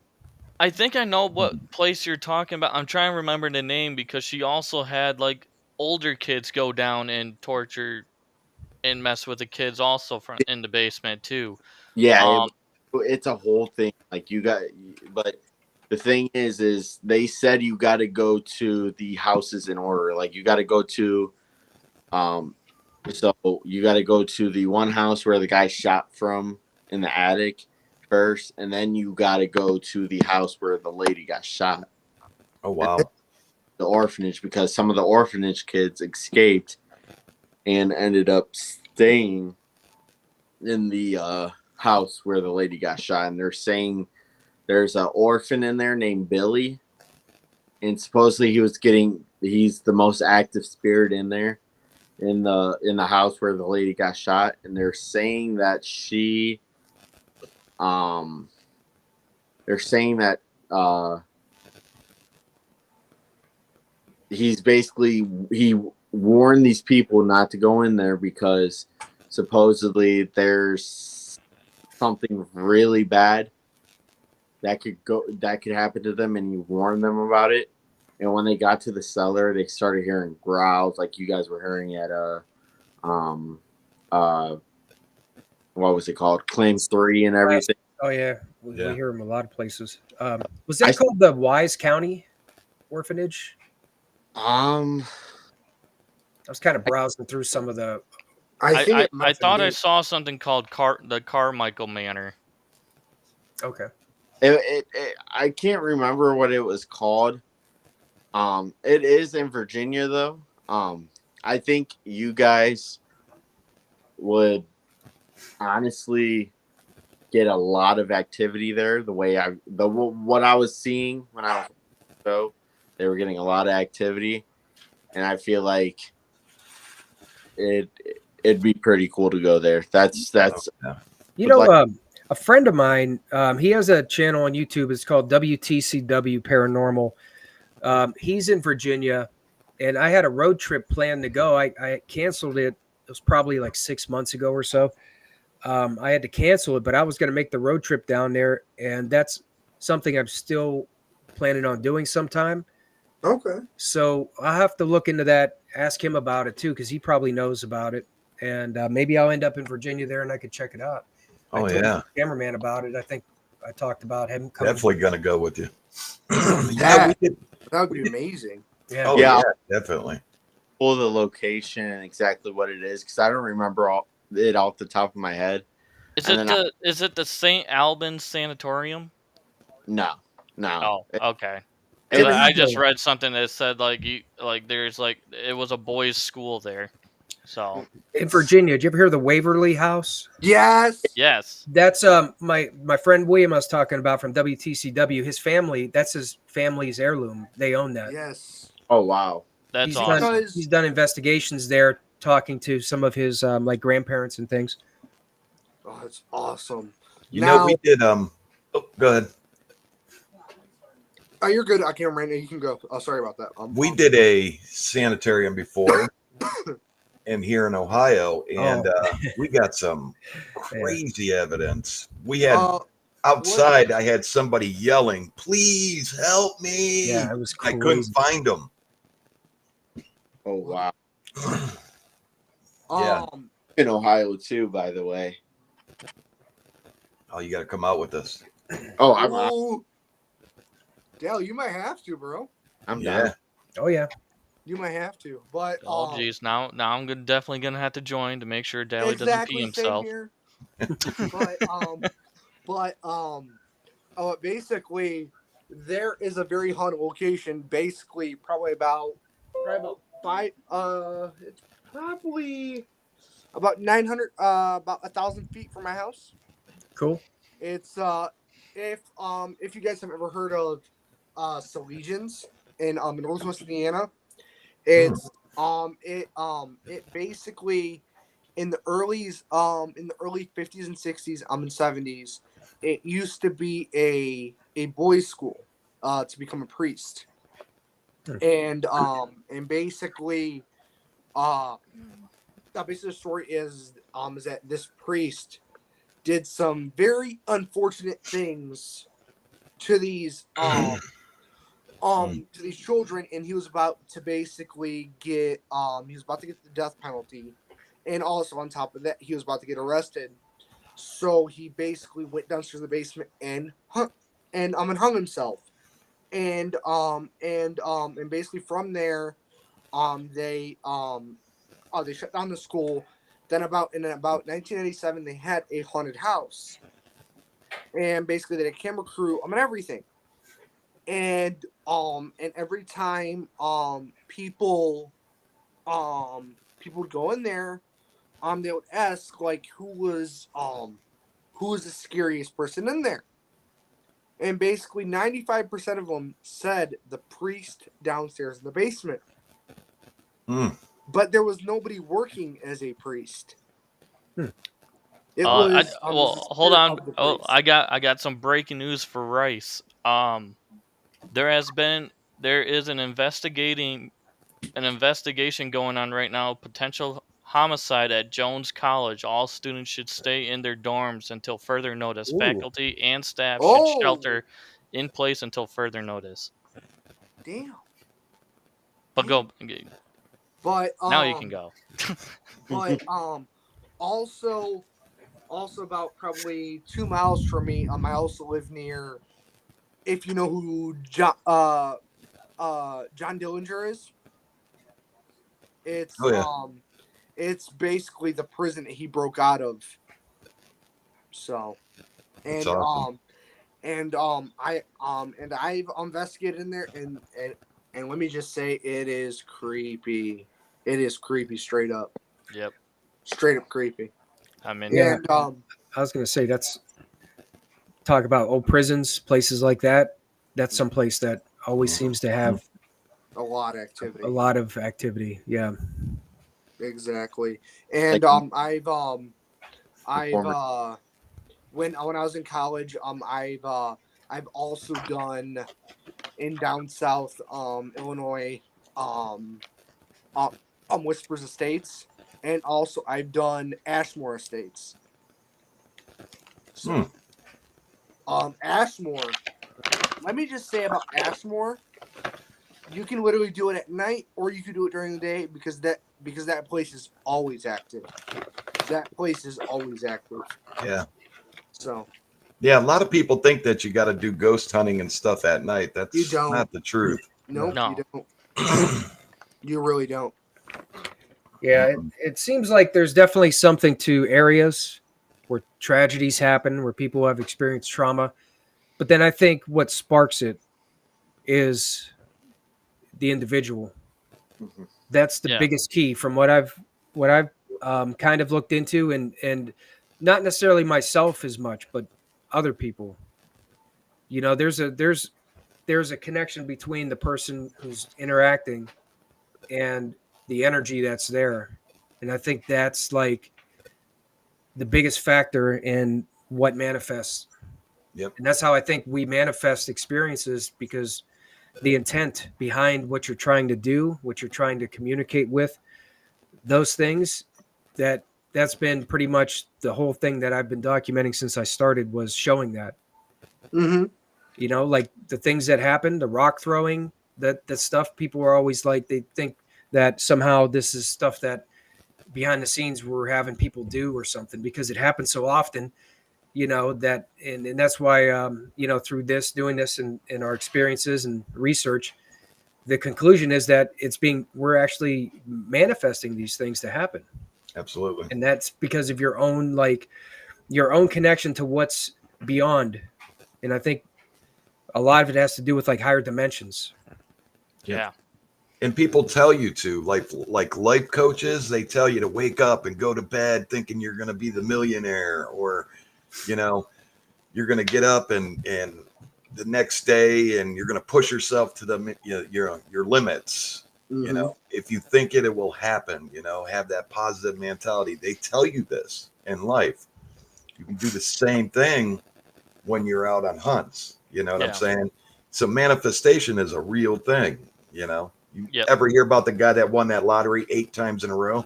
I think I know what place you're talking about. I'm trying to remember the name because she also had like older kids go down and torture and mess with the kids also from in the basement too. Yeah, Um, it's a whole thing. Like you got, but the thing is they said you got to go to the houses in order. Like you got to go to, so you got to go to the one house where the guy shot from in the attic first, and then you got to go to the house where the lady got shot. Oh wow. The orphanage, because some of the orphanage kids escaped and ended up staying in the house where the lady got shot, and they're saying there's an orphan in there named Billy, and supposedly he's the most active spirit in there in the house where the lady got shot, and they're saying that they're saying that he warned these people not to go in there because supposedly there's something really bad that could happen to them, and he warned them about it. And when they got to the cellar, they started hearing growls like you guys were hearing at what was it called, Claim 3 and everything. Oh yeah, we Yeah. hear them a lot of places. Was that called the Wise County Orphanage? Um, I was kind of browsing through some of the. I think I thought I saw something called the Carmichael Manor. Okay. I can't remember what it was called. It is in Virginia though. I think you guys would honestly get a lot of activity there. What I was seeing when I was so they were getting a lot of activity, and I feel like it'd be pretty cool to go there. That's You know, a friend of mine, he has a channel on YouTube. It's called WTCW Paranormal. He's in Virginia, and I had a road trip planned to go. I canceled it. It was probably like 6 months ago or so. I had to cancel it, but I was going to make the road trip down there, and that's something I'm still planning on doing sometime. Okay. So I'll have to look into that, ask him about it too, because he probably knows about it. And maybe I'll end up in Virginia there and I could check it out. I told the cameraman about it. I think I talked about him coming. Definitely going to go with you. That would be amazing. Yeah. Oh, yeah, definitely. Pull the location and exactly what it is because I don't remember it off the top of my head. Is it the St. Albans Sanatorium? No. Oh, okay. It- I just read something that said there's it was a boys' school there. So In Virginia, did you ever hear the Waverly House? Yes. yes, That's my friend William I was talking about from WTCW. His family, that's his family's heirloom. They own that. Yes. Oh wow. that's awesome. He's done investigations there, talking to some of his like grandparents and things. Oh, that's awesome. You know, we did oh, go ahead. Oh, you're good. I can't right now. You can go. Oh, sorry about that. We did a sanitarium before and here in Ohio, and we got some crazy evidence. We had outside, I had somebody yelling, "Please help me." Yeah, it was crazy. I couldn't find them. Oh wow. Yeah. In Ohio too, by the way. Oh, you got to come out with this. Oh, I'm out. Dale, you might have to, bro. I'm done. Oh yeah. You might have to, but Oh geez, now I'm definitely gonna have to join to make sure Daly doesn't pee himself. Same here. Basically, there is a very haunted location. Basically, probably about 1,000 feet from my house. Cool. It's if you guys have ever heard of Salesians in Northwest Indiana, it's it basically in the early 50s and 60s, and 70s, it used to be a boys' school to become a priest, and basically basically the story is that this priest did some very unfortunate things to these to these children, and he was about to basically get the death penalty, and also on top of that he was about to get arrested. So he basically went downstairs to the basement and hung himself, and basically from there they shut down the school. Then about 1987 they had a haunted house, and basically they had a camera crew and everything. And every time people would go in there, they would ask like who was the scariest person in there. And basically 95% of them said the priest downstairs in the basement. But there was nobody working as a priest. It was hold on. I got some breaking news for Rice. There is an investigation going on right now. Potential homicide at Jones College. All students should stay in their dorms until further notice. Ooh. Faculty and staff should shelter in place until further notice. Damn. But go. But Now you can go. But also about probably 2 miles from me, I also live near, if you know who John Dillinger is. It's it's basically the prison that he broke out of. So, and awesome. I've investigated in there, and let me just say, it is creepy. It is creepy, straight up. Yep. Straight up creepy. I mean, I was gonna say, talk about old prisons, places like that. That's some place that always seems to have a lot of activity. A lot of activity, yeah. Exactly. And when I was in college, I've also done in down south Illinois Whispers Estates, and also I've done Ashmore Estates. So Ashmore, let me just say about Ashmore, you can literally do it at night or you can do it during the day because that place is always active. That place is always active. Yeah. So. Yeah, a lot of people think that you got to do ghost hunting and stuff at night. That's not the truth. Nope, no. You don't. You really don't. Yeah, it seems like there's definitely something to areas where tragedies happen, where people have experienced trauma. But then I think what sparks it is the individual. Mm-hmm. That's the biggest key from what I've kind of looked into, and not necessarily myself as much, but other people. You know, there's a connection between the person who's interacting and the energy that's there. And I think that's like the biggest factor in what manifests. Yep. And that's how I think we manifest experiences, because the intent behind what you're trying to do, what you're trying to communicate with, those things, that's been pretty much the whole thing that I've been documenting since I started, was showing that. Mm-hmm. You know, like the things that happen, the rock throwing, that stuff, people are always like, they think that somehow this is stuff that behind the scenes we're having people do or something, because it happens so often, you know, that, and that's why, you know, through doing this and our experiences and research, the conclusion is that we're actually manifesting these things to happen. Absolutely. And that's because of your own connection to what's beyond. And I think a lot of it has to do with like higher dimensions. Yeah. And people tell you to, like life coaches, they tell you to wake up and go to bed thinking you're going to be the millionaire, or, you know, you're going to get up and the next day and you're going to push yourself to your limits. Mm-hmm. You know, if you think it will happen, you know, have that positive mentality. They tell you this in life. You can do the same thing when you're out on hunts. You know what I'm saying? So manifestation is a real thing, you know? You Yep. ever hear about the guy that won that lottery 8 times in a row?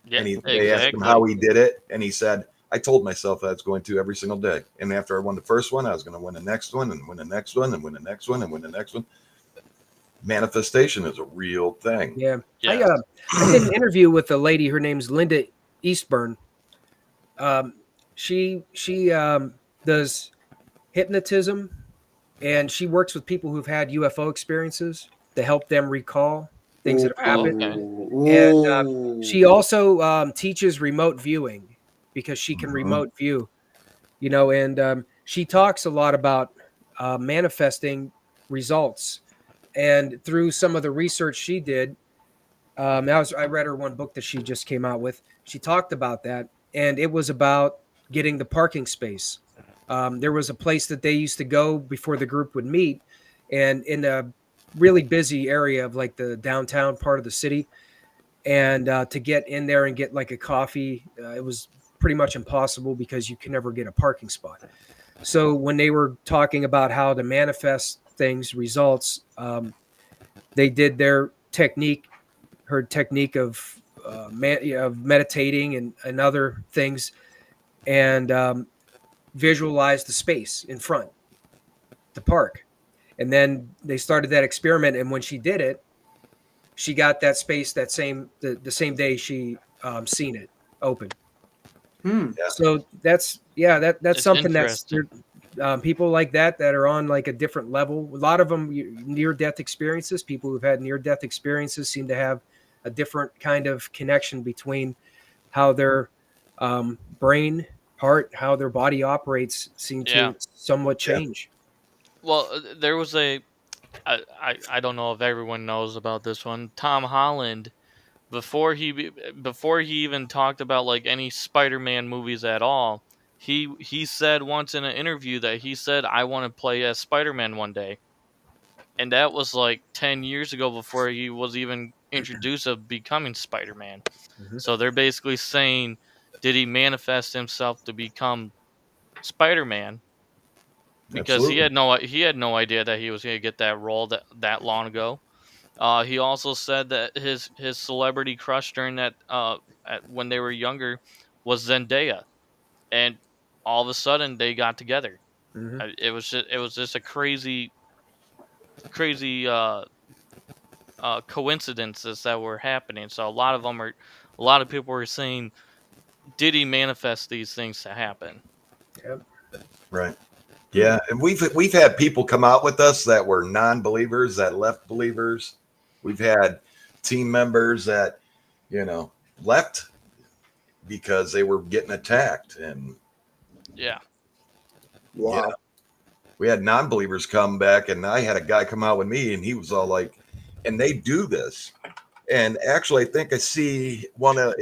Yeah, And they asked him how he did it, and he said, I told myself I was going to every single day. And after I won the first one, I was going to win the next one, and win the next one, and win the next one, and win the next one. Manifestation is a real thing. Yeah. Yeah. I did an interview with a lady. Her name's Linda Eastburn. She does hypnotism, and she works with people who've had UFO experiences to help them recall things that have happened. And she also teaches remote viewing because she can remote view, and she talks a lot about manifesting results. And through some of the research she did, I read her one book that she just came out with. She talked about that, and it was about getting the parking space. There was a place that they used to go before the group would meet, and in a really busy area of like the downtown part of the city, and to get in there and get like a coffee, it was pretty much impossible because you can never get a parking spot. So when they were talking about how to manifest things, results, they did their technique, her technique of meditating and other things, and visualize the space in front, the park. And then they started that experiment. And when she did it, she got that space the same day she seen it open. So that's It's something that's interesting. people like that are on like a different level. A lot of them near-death experiences. People who've had near-death experiences seem to have a different kind of connection between how their brain, heart, how their body operates seem Yeah. to somewhat change. Well, there was I don't know if everyone knows about this one. Tom Holland, before he even talked about like any Spider-Man movies at all, he said once in an interview that he said, I want to play as Spider-Man one day. And that was like 10 years ago before he was even introduced of becoming Spider-Man. Mhm. So they're basically saying, did he manifest himself to become Spider-Man? Because Absolutely. he had no idea that he was going to get that role that long ago. He also said that his celebrity crush during that when they were younger was Zendaya, and all of a sudden they got together. Mhm. It was just a crazy coincidences that were happening. So a lot of people were saying, did he manifest these things to happen? Yep. Right. Yeah, and we've had people come out with us that were non-believers that left believers. We've had team members that, left because they were getting attacked, and Yeah. Wow. we had non-believers come back, and I had a guy come out with me, and he was all like, and they do this. And actually, I think I see one of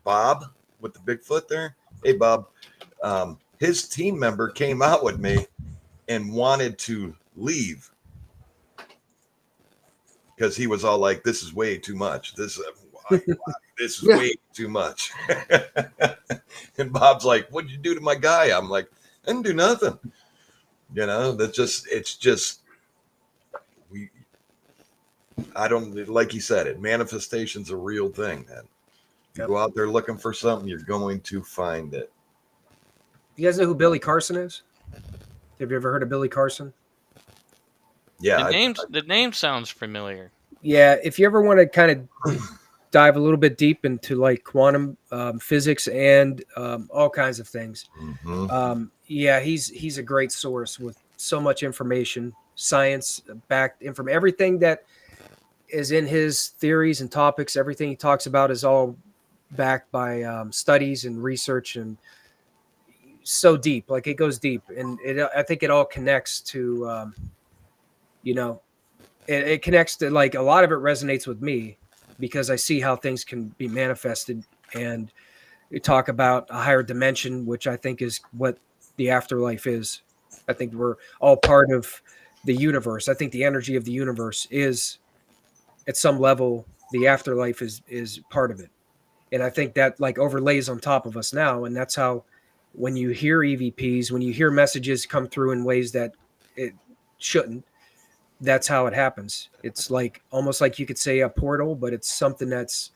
Bob with the Bigfoot there. Hey, Bob. His team member came out with me and wanted to leave because he was all like, "This is way too much. This is way too much." And Bob's like, "What'd you do to my guy?" I'm like, "I didn't do nothing." It's just I don't, like you said, it manifestation's a real thing, man. You Yep. go out there looking for something, you're going to find it. You guys know who Billy Carson is? Have you ever heard of Billy Carson? Yeah, The name sounds familiar. Yeah, if you ever want to kind of dive a little bit deep into like quantum physics and all kinds of things, yeah, he's a great source with so much information, science backed information. Everything that is in his theories and topics, everything he talks about is all backed by studies and research, and so deep. Like it goes deep, and I think it all connects to it connects to, like, a lot of it resonates with me because I see how things can be manifested. And you talk about a higher dimension, which I think is what the afterlife is. I think we're all part of the universe. I think the energy of the universe is, at some level, the afterlife is part of it. And I think that like overlays on top of us now. And that's how, when you hear EVPs, when you hear messages come through in ways that it shouldn't, that's how it happens. It's like almost like you could say a portal, but it's something that's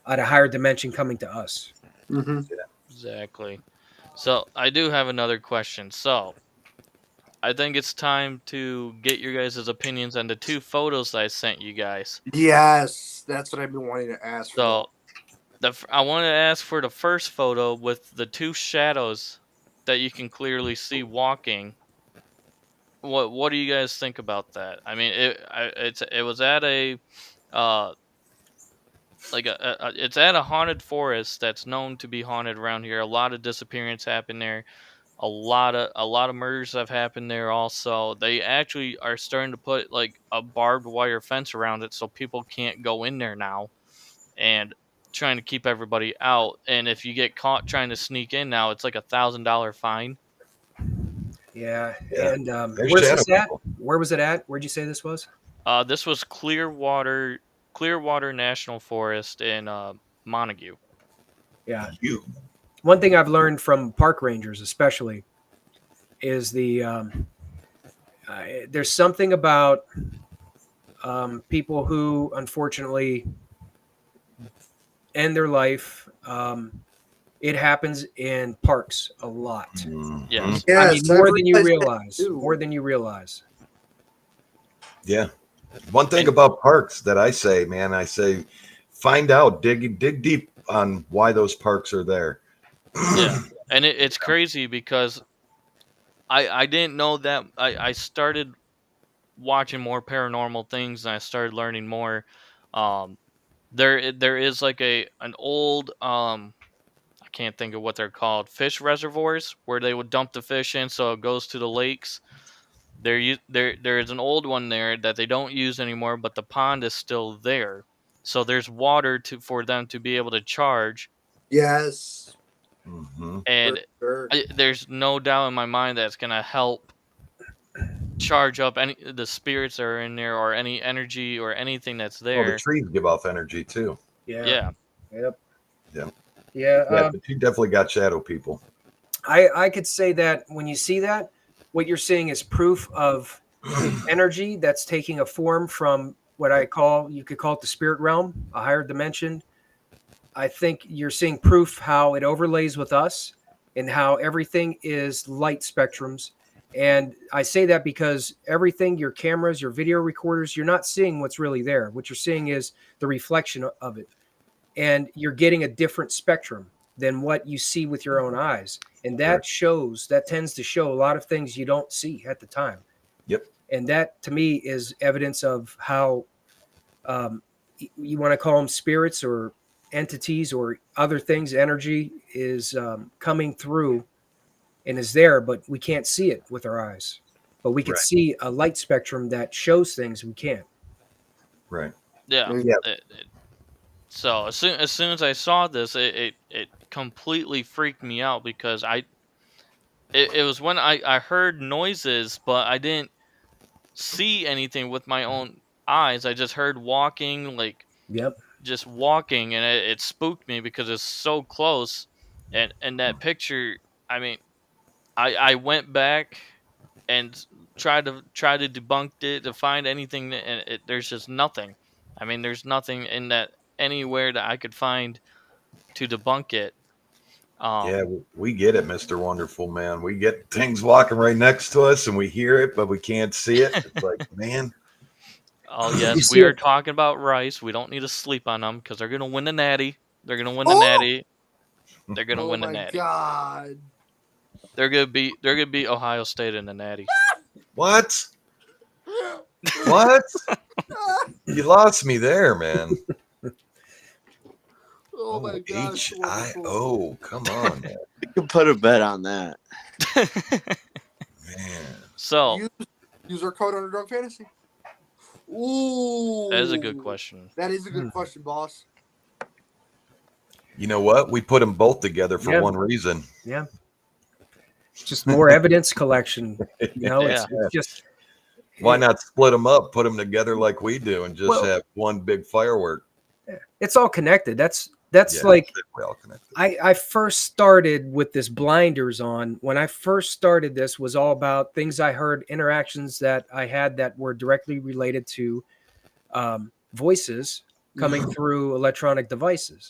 at a higher dimension coming to us. Mm-hmm. Exactly. So I do have another question. So I think it's time to get your guys' opinions on the two photos that I sent you guys. Yes, that's what I've been wanting to ask for. So I want to ask for the first photo with the two shadows that you can clearly see walking. What do you guys think about that? I mean, it was at a uh it's at a haunted forest that's known to be haunted around here. A lot of disappearance happened there. A lot of murders have happened there also. They actually are starting to put like a barbed wire fence around it so people can't go in there now, and trying to keep everybody out. And if you get caught trying to sneak in now, it's like $1,000 fine. Yeah. Yeah. And There's where's shadow this at? people. Where was it at? Where'd you say this was? This was Clearwater National Forest in Montague. Yeah. You. One thing I've learned from park rangers, especially, is there's something about people who unfortunately end their life. It happens in parks a lot. Mhm. Yes. Yes, I mean, more I've than you realized that realize. too. More than you realize. Yeah. One thing And- about parks that I say, man, I say, find out, dig deep on why those parks are there. Yeah. And it's crazy because I didn't know that. I started watching more paranormal things and I started learning more. Um, there is like an old I can't think of what they're called, fish reservoirs where they would dump the fish in so it goes to the lakes. There is an old one there that they don't use anymore, but the pond is still there. So there's water for them to be able to charge, Yes, Mhm. for and sure. there's no doubt in my mind that it's gonna help charge up any the spirits that are in there or any energy or anything that's Well, the there. trees give off energy too. Yeah. Yeah. Yep. Yeah. Yeah. Yeah, but you definitely got shadow people. I could say that when you see that, what you're seeing is proof of energy that's taking a form from what you could call it the spirit realm, a higher dimension. I think you're seeing proof how it overlays with us and how everything is light spectrums. And I say that because everything, your cameras, your video recorders, you're not seeing what's really there. What you're seeing is the reflection of it. And you're getting a different spectrum than what you see with your own eyes. And that tends to show a lot of things you don't see at the time. Yep. And that to me is evidence of how you want to call them spirits or entities or other things. Energy is coming through and is there, but we can't see it with our eyes. But we can Right. see a light spectrum that shows things we can't. Right. Yeah. Yeah. So as soon as I saw this, it completely freaked me out because it was when I heard noises, but I didn't see anything with my own eyes. I just heard walking, like Yep. just walking, and it spooked me because it's so close. And that picture, I mean, I went back and tried to debunk it to find anything, and there's just nothing. I mean, there's nothing in that anywhere that I could find to debunk it. Yeah, we get it, Mr. Wonderful, man. We get things walking right next to us and we hear it, but we can't see it. It's like, man. Oh You yes, see we are it- talking about Rice. We don't need to sleep on them because they're gonna win the Natty. They're gonna win Oh! the Natty. They're gonna Oh win the my Natty. god. They're gonna beat Ohio State in the Natty. What? What? You lost me there, man. Oh my gosh. wonderful. H-I-O. Come on, man. You can put a bet on that. Man. So Use our code Underdog Fantasy. Ooh. that is a good question. That is a good question, boss. You know what? We put them both together for Yeah. one reason. Yeah. Just more evidence collection. You know, it's just Why not split them up, put them together like we do, and just Well- have one big firework? it's all connected. That's That's Yeah, like we're all connected. I first started with this blinders on. When I first started, this was all about things I heard, interactions that I had that were directly related to voices coming through electronic devices,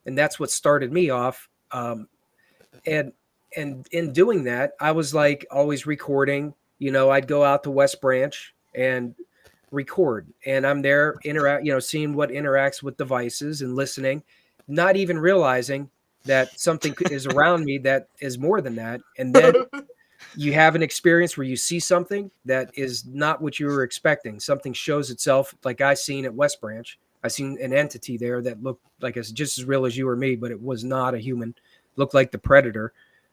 and that's what started me off. And in doing that, I was like always recording. You know, I'd go out to West Branch and record, and I'm there seeing what interacts with devices and listening, not even realizing that something is around me that is more than that. And then you have an experience where you see something that is not what you were expecting. Something shows itself, like I seen at West Branch. I seen an entity there that looked like it's just as real as you or me, but it was not a human. Looked like the Predator.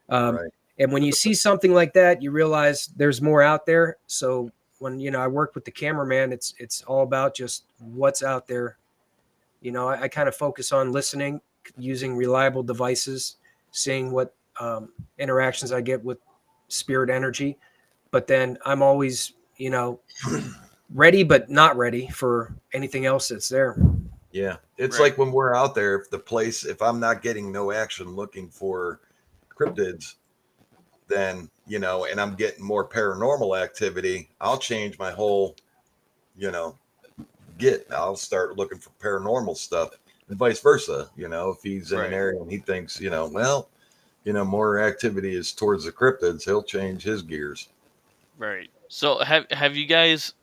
Right. And when you see something like that, you realize there's more out there. So when I work with the cameraman, it's all about just what's out there. I kind of focus on listening, using reliable devices, seeing what interactions I get with spirit energy. But then I'm always, ready but not ready for anything else that's there. Yeah, it's Right. like when we're out there, if I'm not getting no action looking for cryptids, then and I'm getting more paranormal activity, I'll change my whole, I'll start looking for paranormal stuff, and vice versa. If he's in an Right. area and he thinks, more activity is towards the cryptids, he'll change his gears. Right. So have you guys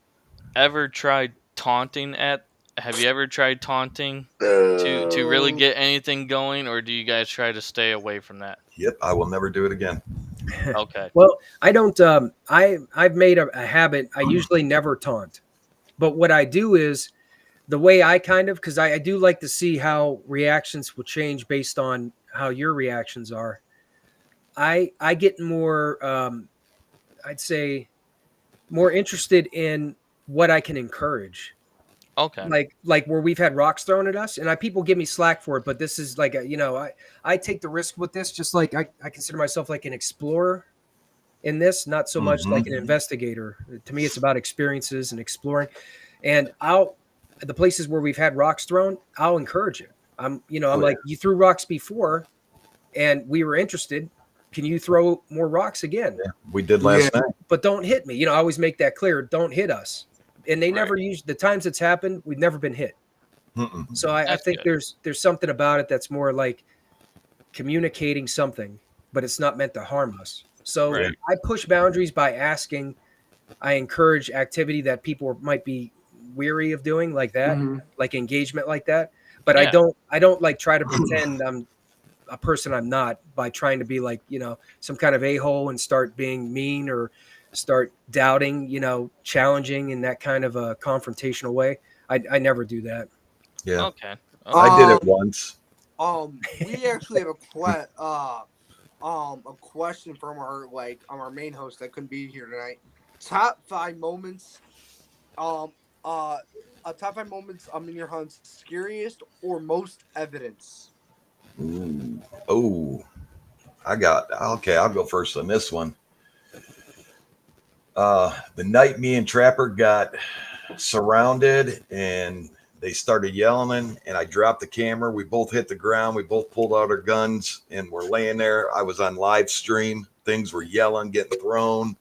ever tried taunting at? Have you ever tried taunting to really get anything going, or do you guys try to stay away from that? Yep, I will never do it again. Okay. Well, I don't. I've made a habit. I usually never taunt, but what I do is the way I because I do like to see how reactions will change based on how your reactions are. I get more. I'd say more interested in what I can encourage. Okay. Like where we've had rocks thrown at us, and people give me slack for it, but this is like I take the risk with this, just like I consider myself like an explorer in this, not so much like an investigator. To me, it's about experiences and exploring. And the places where we've had rocks thrown, I'll encourage it. I'm like, you threw rocks before and we were interested. Can you throw more rocks again? Yeah, we did last night. But don't hit me. I always make that clear. Don't hit us. And they never used the times it's happened. We've never been hit. So I think good. there's something about it that's more like communicating something, but it's not meant to harm us. So Right. I push boundaries by asking. I encourage activity that people might be weary of doing, like that, like engagement like that. But Yeah. I don't like try to pretend I'm a person I'm not by trying to be like, some kind of a-hole and start being mean or start doubting, challenging in that kind of a confrontational way. I never do that. Yeah. Okay. I did it once. We actually have a question from our main host that couldn't be here tonight. Top 5 moments, top 5 moments in your hunts, scariest or most evidence. Ooh. Oh, I'll go first on this one. The night me and Trapper got surrounded and they started yelling and I dropped the camera. We both hit the ground. We both pulled out our guns and we're laying there. I was on live stream. Things were yelling, getting thrown.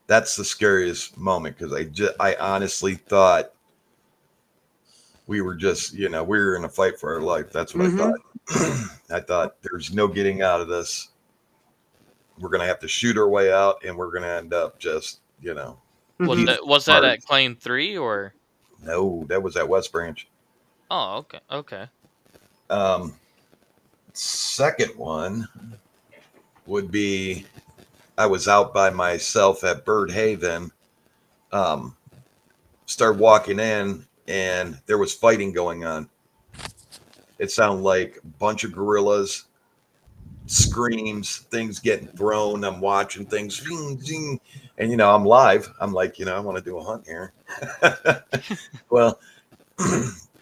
That's the scariest moment because I honestly thought we were just, we were in a fight for our life. That's what I thought. I thought there's no getting out of this. We're going to have to shoot our way out and we're going to end up just, Was that at Claim 3 or? No, that was at West Branch. Oh, okay. Okay. Second one would be I was out by myself at Bird Haven. Started walking in and there was fighting going on. It sounded like a bunch of gorillas, screams, things getting thrown. I'm watching things, zing, zing, and I'm live. I'm like, I want to do a hunt here. Well,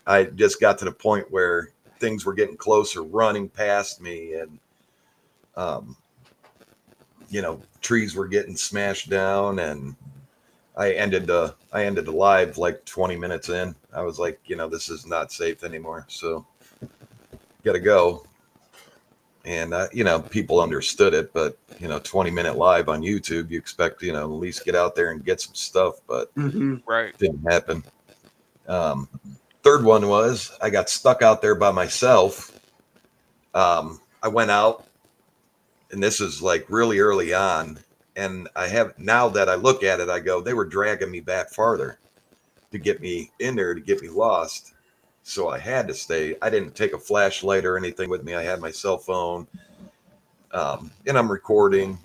I just got to the point where things were getting closer, running past me, and trees were getting smashed down, and I ended the live like 20 minutes in. I was like, this is not safe anymore. So gotta go. And people understood it, but 20-minute live on YouTube, you expect at least get out there and get some stuff, but Right. didn't happen. Third one was I got stuck out there by myself. I went out, and this is like really early on, and now that I look at it, I go, they were dragging me back farther to get me in there, to get me lost. So I had to stay. I didn't take a flashlight or anything with me. I had my cell phone, and I'm recording.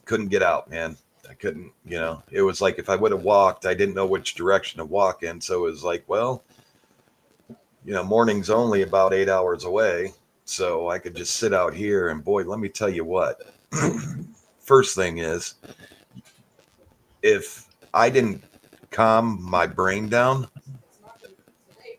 Couldn't get out, man. I couldn't, it was like if I would have walked, I didn't know which direction to walk in. So it was like, well, morning's only about 8 hours away. So I could just sit out here, and boy, let me tell you what. First thing is, if I didn't calm my brain down,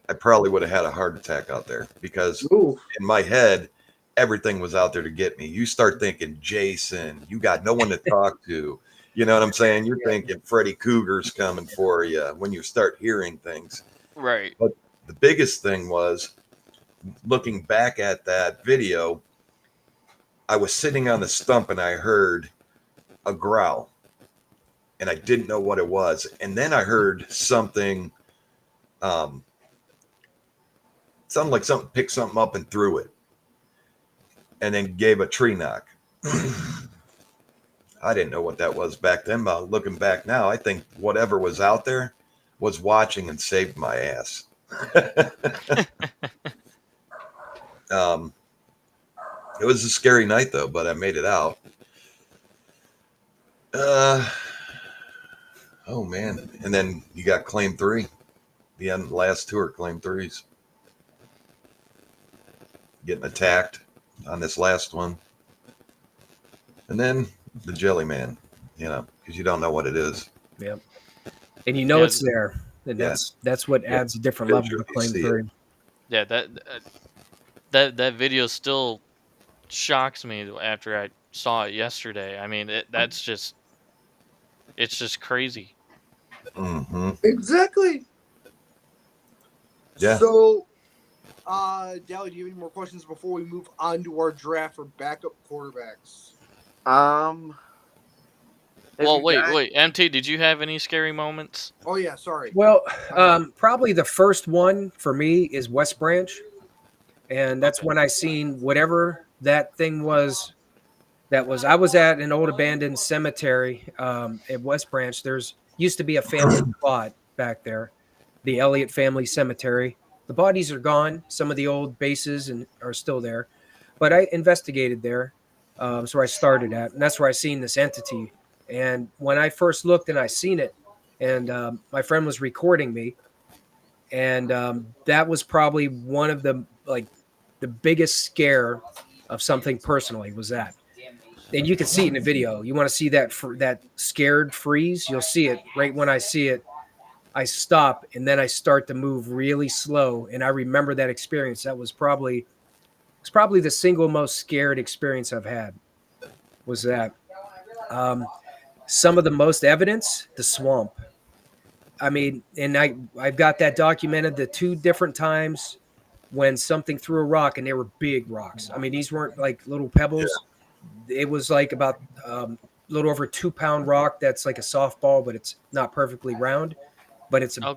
I probably would have had a heart attack out there, because in my head, everything was out there to get me. You start thinking Jason, you got no one to talk to. You know what I'm saying? You're thinking Freddy Cougar's coming for you when you start hearing things. Right. But the biggest thing was, looking back at that video, I was sitting on the stump and I heard a growl, and I didn't know what it was. And then I heard something, sounded like something picked something up and threw it, and then gave a tree knock. I didn't know what that was back then, but looking back now, I think whatever was out there was watching and saved my ass. It was a scary night though, but I made it out. Oh man. And then you got claim 3, the last tour, claim 3s. Getting attacked on this last one. And then the Jelly Man, because you don't know what it is. Yep. And it's there. And that's what adds a different level to claim 3. Yeah, that video still shocks me after I saw it yesterday. I mean, it's just crazy. Mm-hmm. Exactly. Yeah. So, Dally, do you have any more questions before we move on to our draft for backup quarterbacks? Well, wait, MT, did you have any scary moments? Oh yeah, sorry. Well, probably the first one for me is West Branch, and that's when I seen whatever that thing was. I was at an old abandoned cemetery at West Branch. There's used to be a family plot back there, the Elliott family cemetery. The bodies are gone. Some of the old bases are still there, but I investigated there. That's where I started at, and that's where I seen this entity. And when I first looked and I seen it, and my friend was recording me, and that was probably one of the biggest scare of something personally was that. And you can see it in the video. You want to see that scared freeze? You'll see it right when I see it. I stop, and then I start to move really slow. And I remember that experience. That was probably the single most scared experience I've had. Was that some of the most evidence? The swamp. I mean, and I've got that documented the 2 different times when something threw a rock, and they were big rocks. I mean, these weren't like little pebbles. Yeah. It was like about a little over 2-pound rock that's like a softball, but it's not perfectly round. But it's a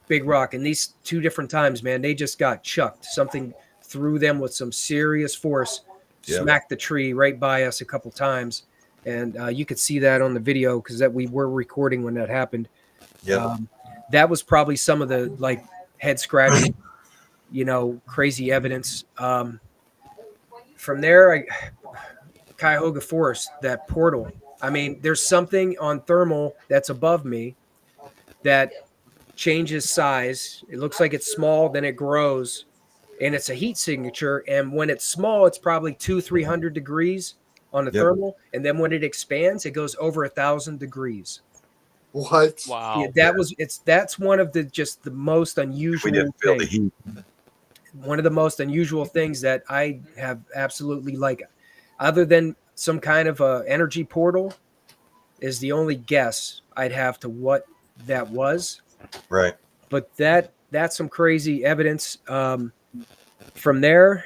big rock. And these 2 different times, man, they just got chucked. Something threw them with some serious force, smacked the tree right by us a couple times. And you could see that on the video because we were recording when that happened. Yeah. That was probably some of the head scratching, crazy evidence. From there, Cuyahoga Forest, that portal. I mean, there's something on thermal that's above me that changes size. It looks like it's small, then it grows, and it's a heat signature. And when it's small, it's probably 200-300 degrees on the thermal, and then when it expands, it goes over 1,000 degrees. What? Wow. Yeah, that's one of the most unusual. We didn't feel the heat. One of the most unusual things that I have absolutely other than some kind of energy portal, is the only guess I'd have to what that was. Right. But that's some crazy evidence. From there,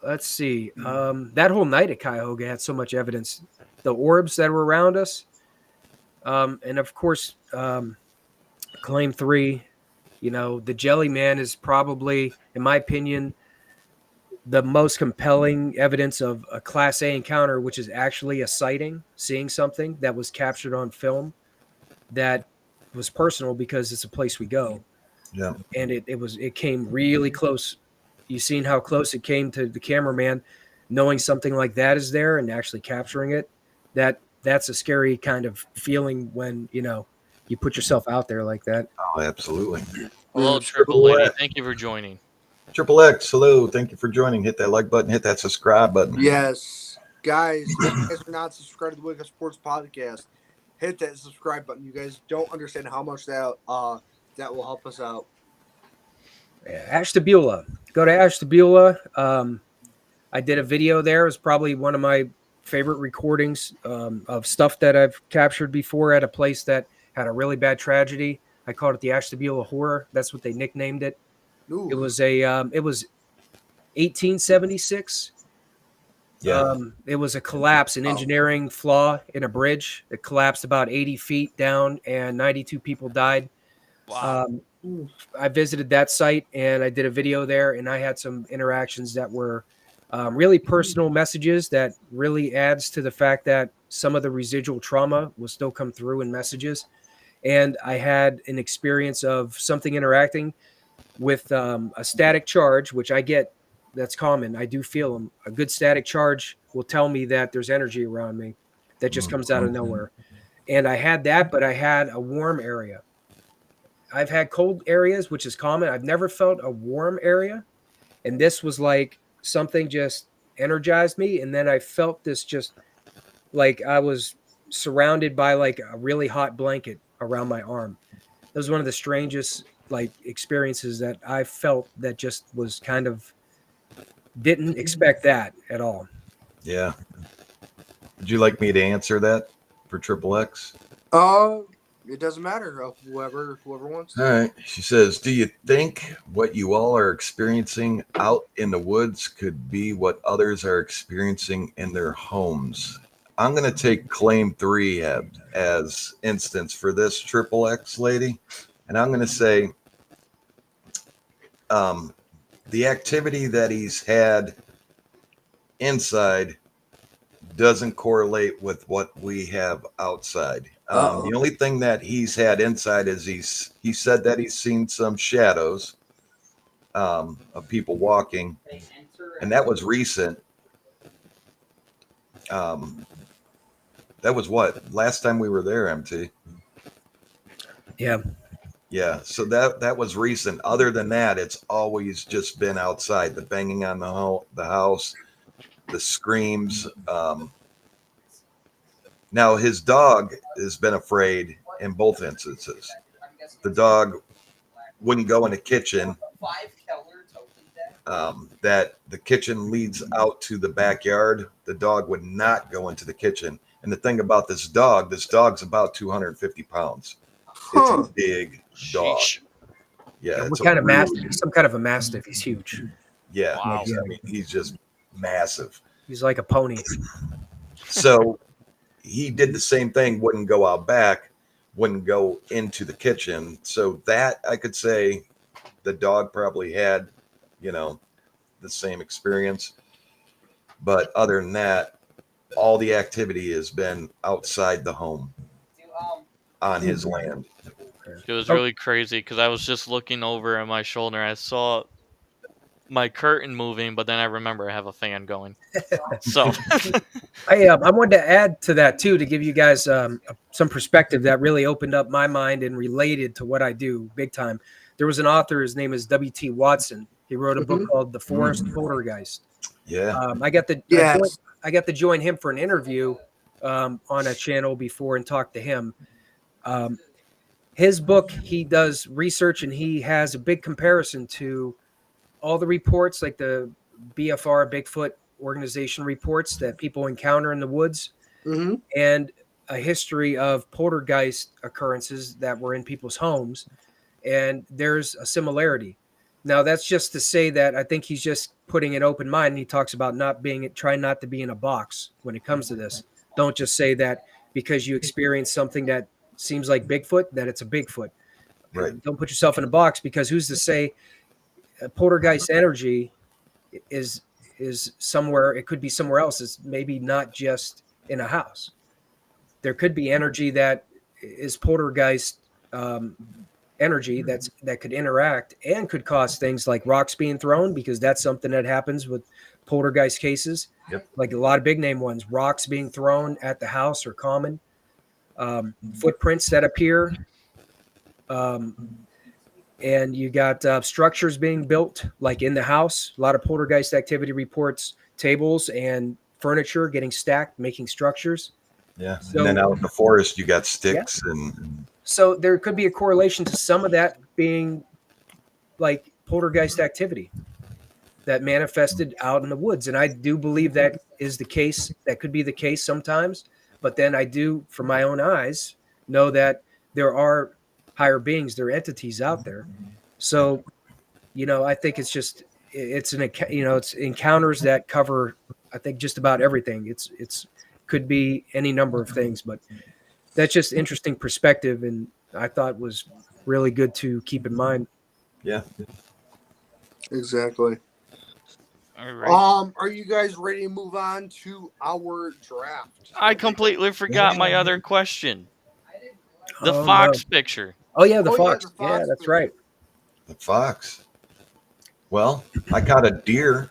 let's see. That whole night at Cuyahoga had so much evidence. The orbs that were around us, and of course, Claim 3. You know, the Jelly Man is probably, in my opinion, the most compelling evidence of a Class A encounter, which is actually a sighting, seeing something that was captured on film that was personal because it's a place we go. Yeah. And it came really close. You seen how close it came to the cameraman, knowing something like that is there and actually capturing it. That's a scary kind of feeling when, you know, you put yourself out there like that. Oh, absolutely. Hello, Mm, Triple Lady. Thank you for joining. Triple X, hello. Thank you for joining. Hit that like button. Hit that subscribe button. Yes, guys, if you guys are not subscribed to the Wake Up Sports Podcast, hit that subscribe button. You guys don't understand how much that will help us out. Ash Tabula. Go to Ash Tabula. I did a video there. It's probably one of my favorite recordings of stuff that I've captured before at a place that had a really bad tragedy. I called it the Ash Tabula Horror. That's what they nicknamed it. Ooh. It was 1876. Yeah. It was a collapse, an engineering flaw in a bridge. It collapsed about 80 feet down, and 92 people died. Wow. I visited that site, and I did a video there, and I had some interactions that were really personal messages that really adds to the fact that some of the residual trauma will still come through in messages. And I had an experience of something interacting with a static charge, which I get. That's common. I do feel them. A good static charge will tell me that there's energy around me that just comes out of nowhere. And I had that, but I had a warm area. I've had cold areas, which is common. I've never felt a warm area. And this was like something just energized me. And then I felt this just like I was surrounded by like a really hot blanket around my arm. It was one of the strangest like experiences that I felt that just was kind of didn't expect that at all. Yeah. Would you like me to answer that for Triple X? It doesn't matter. Whoever wants. All right. She says, do you think what you all are experiencing out in the woods could be what others are experiencing in their homes? I'm going to take Claim 3 as instance for this Triple X lady. And I'm going to say the activity that he's had inside doesn't correlate with what we have outside. The only thing that he's had inside is he said that he's seen some shadows of people walking, and that was recent. That was what last time we were there, MT. Yeah, so that was recent. Other than that, it's always just been outside. The banging on the house, the screams. Now his dog has been afraid in both instances. The dog wouldn't go in the kitchen. That the kitchen leads out to the backyard. The dog would not go into the kitchen. And the thing about this dog's about 250 pounds. It's a big dog. Sheesh. Yeah. What kind of mastiff? Some kind of a mastiff. He's huge. Yeah. Wow. I mean, he's just massive. He's like a pony. So he did the same thing, wouldn't go out back, wouldn't go into the kitchen. So that I could say the dog probably had, the same experience. But other than that, all the activity has been outside the home on his land. It was really crazy because I was just looking over at my shoulder. I saw my curtain moving, but then I remember I have a fan going. So I wanted to add to that too, to give you guys some perspective that really opened up my mind and related to what I do big time. There was an author, his name is W.T. Watson. He wrote a book called The Forest Poltergeist. Yeah. I got to join him for an interview on a channel before and talk to him. His book, he does research and he has a big comparison to all the reports, like the BFR Bigfoot organization reports that people encounter in the woods. Mm-hmm. And a history of poltergeist occurrences that were in people's homes, and there's a similarity. Now, that's just to say that I think he's just putting an open mind. And he talks about trying not to be in a box when it comes to this. Don't just say that because you experience something that seems like Bigfoot, that it's a Bigfoot. Right. Don't put yourself in a box, because who's to say poltergeist energy is somewhere? It could be somewhere else. It's maybe not just in a house. There could be energy that is poltergeist energy that could interact and could cause things like rocks being thrown, because that's something that happens with poltergeist cases. Yep. Like a lot of big name ones, rocks being thrown at the house are common. Footprints that appear. And you got structures being built like in the house. A lot of poltergeist activity reports tables and furniture getting stacked, making structures. Yeah. So- and then out in the forest, you got sticks and So there could be a correlation to some of that being like poltergeist activity that manifested out in the woods. And I do believe that is the case. That could be the case sometimes. But then I do, from my own eyes, know that there are higher beings, there are entities out there. So, I think it's encounters that cover, I think, just about everything. It's could be any number of things, but that's just interesting perspective, and I thought was really good to keep in mind. yeah. Exactly. All right. Are you guys ready to move on to our draft? I completely forgot my other question. The Oh, fox no. picture. Oh yeah, the Oh, yeah, fox. the Yeah, fox that's picture. right. The fox. Well, I caught a deer,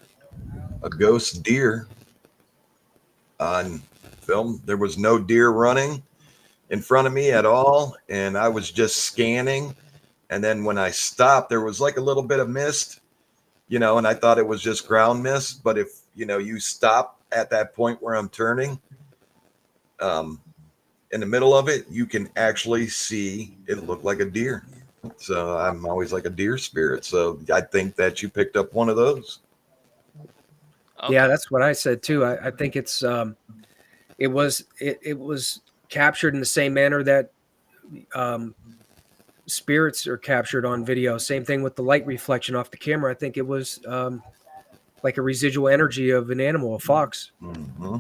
a ghost deer on film. There was no deer running in front of me at all, and I was just scanning. And then when I stopped, there was like a little bit of mist, and I thought it was just ground mist. But if you stop at that point where I'm turning, in the middle of it, you can actually see it look like a deer. So I'm always like a deer spirit. So I think that you picked up one of those. Okay. Yeah, that's what I said too. I think it's it was captured in the same manner that spirits are captured on video. Same thing with the light reflection off the camera. I think it was like a residual energy of an animal, a fox. Mm-hmm.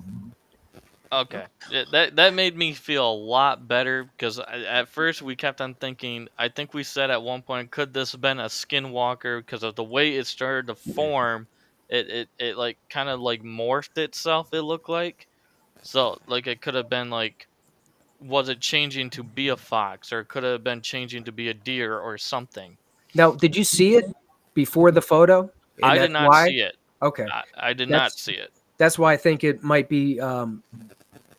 Okay, that made me feel a lot better, because at first we kept on thinking. I think we said at one point, could this have been a skinwalker? Because of the way it started to form, it like kind of like morphed itself. It looked like, so like it could have been like, was it changing to be a fox, or could it have been changing to be a deer or something? Now, did you see it before the photo? And I did that's not why? see it. Okay, I did not That's- see it. that's why I think it might be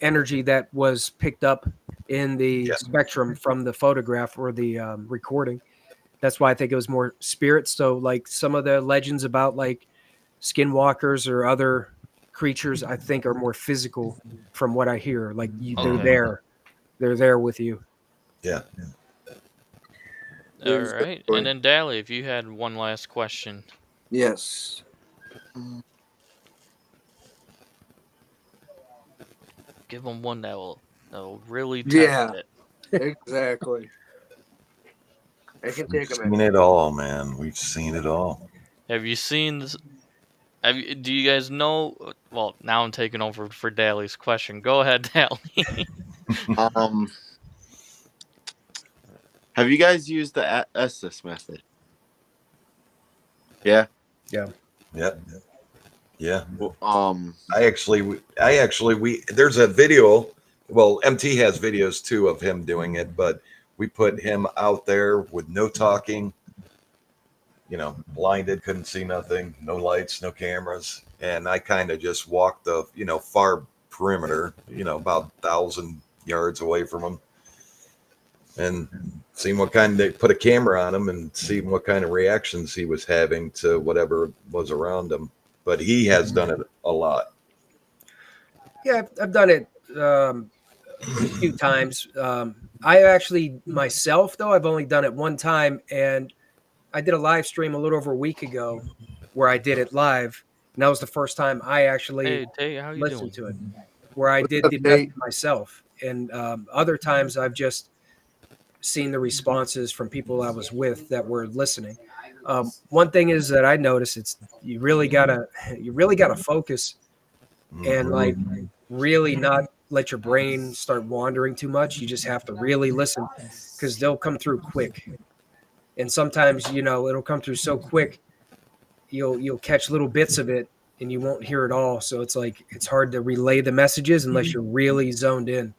energy that was picked up in the Yeah. spectrum from the photograph or the recording. That's why I think it was more spirits. So, like some of the legends about like skinwalkers or other creatures, I think are more physical from what I hear. Like Okay. they're there with you. Yeah. All right, and then Dally, if you had one last question. Yes. Give them one that will really test Yeah. it. Exactly. I can We've take a seen minute. it all, man. We've seen it all. Have you seen this? Do you guys know? Well, now I'm taking over for Dally's question. Go ahead, Dally. Have you guys used the Estes method? Yeah. Yeah. Yeah. Well, I actually, there's a video. Well, MT has videos too of him doing it, but we put him out there with no talking, blinded, couldn't see nothing, no lights, no cameras. And I kind of just walked the, far perimeter, about 1,000 yards away from him, and seeing what kind, they put a camera on him and seeing what kind of reactions he was having to whatever was around him. But he has done it a lot. Yeah, I've done it a few times. I actually myself, though, I've only done it one time, and I did a live stream a little over a week ago where I did it live, and that was the first time I actually Hey, Tay, how you listened doing? to it, where I did the Hey. method myself. And other times I've just seen the responses from people I was with that were listening. One thing is that I noticed it's you really gotta focus and like really not let your brain start wandering too much. You just have to really listen because they'll come through quick. And sometimes, it'll come through so quick, you'll catch little bits of it and you won't hear it all. So it's like it's hard to relay the messages unless you're really zoned in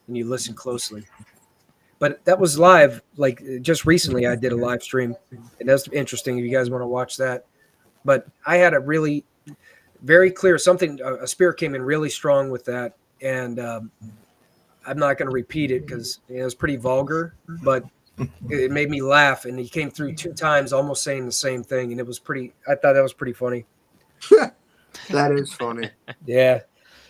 and you listen closely. But that was live. Like just recently, I did a live stream, and that's interesting if you guys want to watch that. But I had a really very clear something. A spirit came in really strong with that, and I'm not going to repeat it because it was pretty vulgar, but it made me laugh. And he came through 2 times, almost saying the same thing, and it was pretty. I thought that was pretty funny. That is funny. Yeah.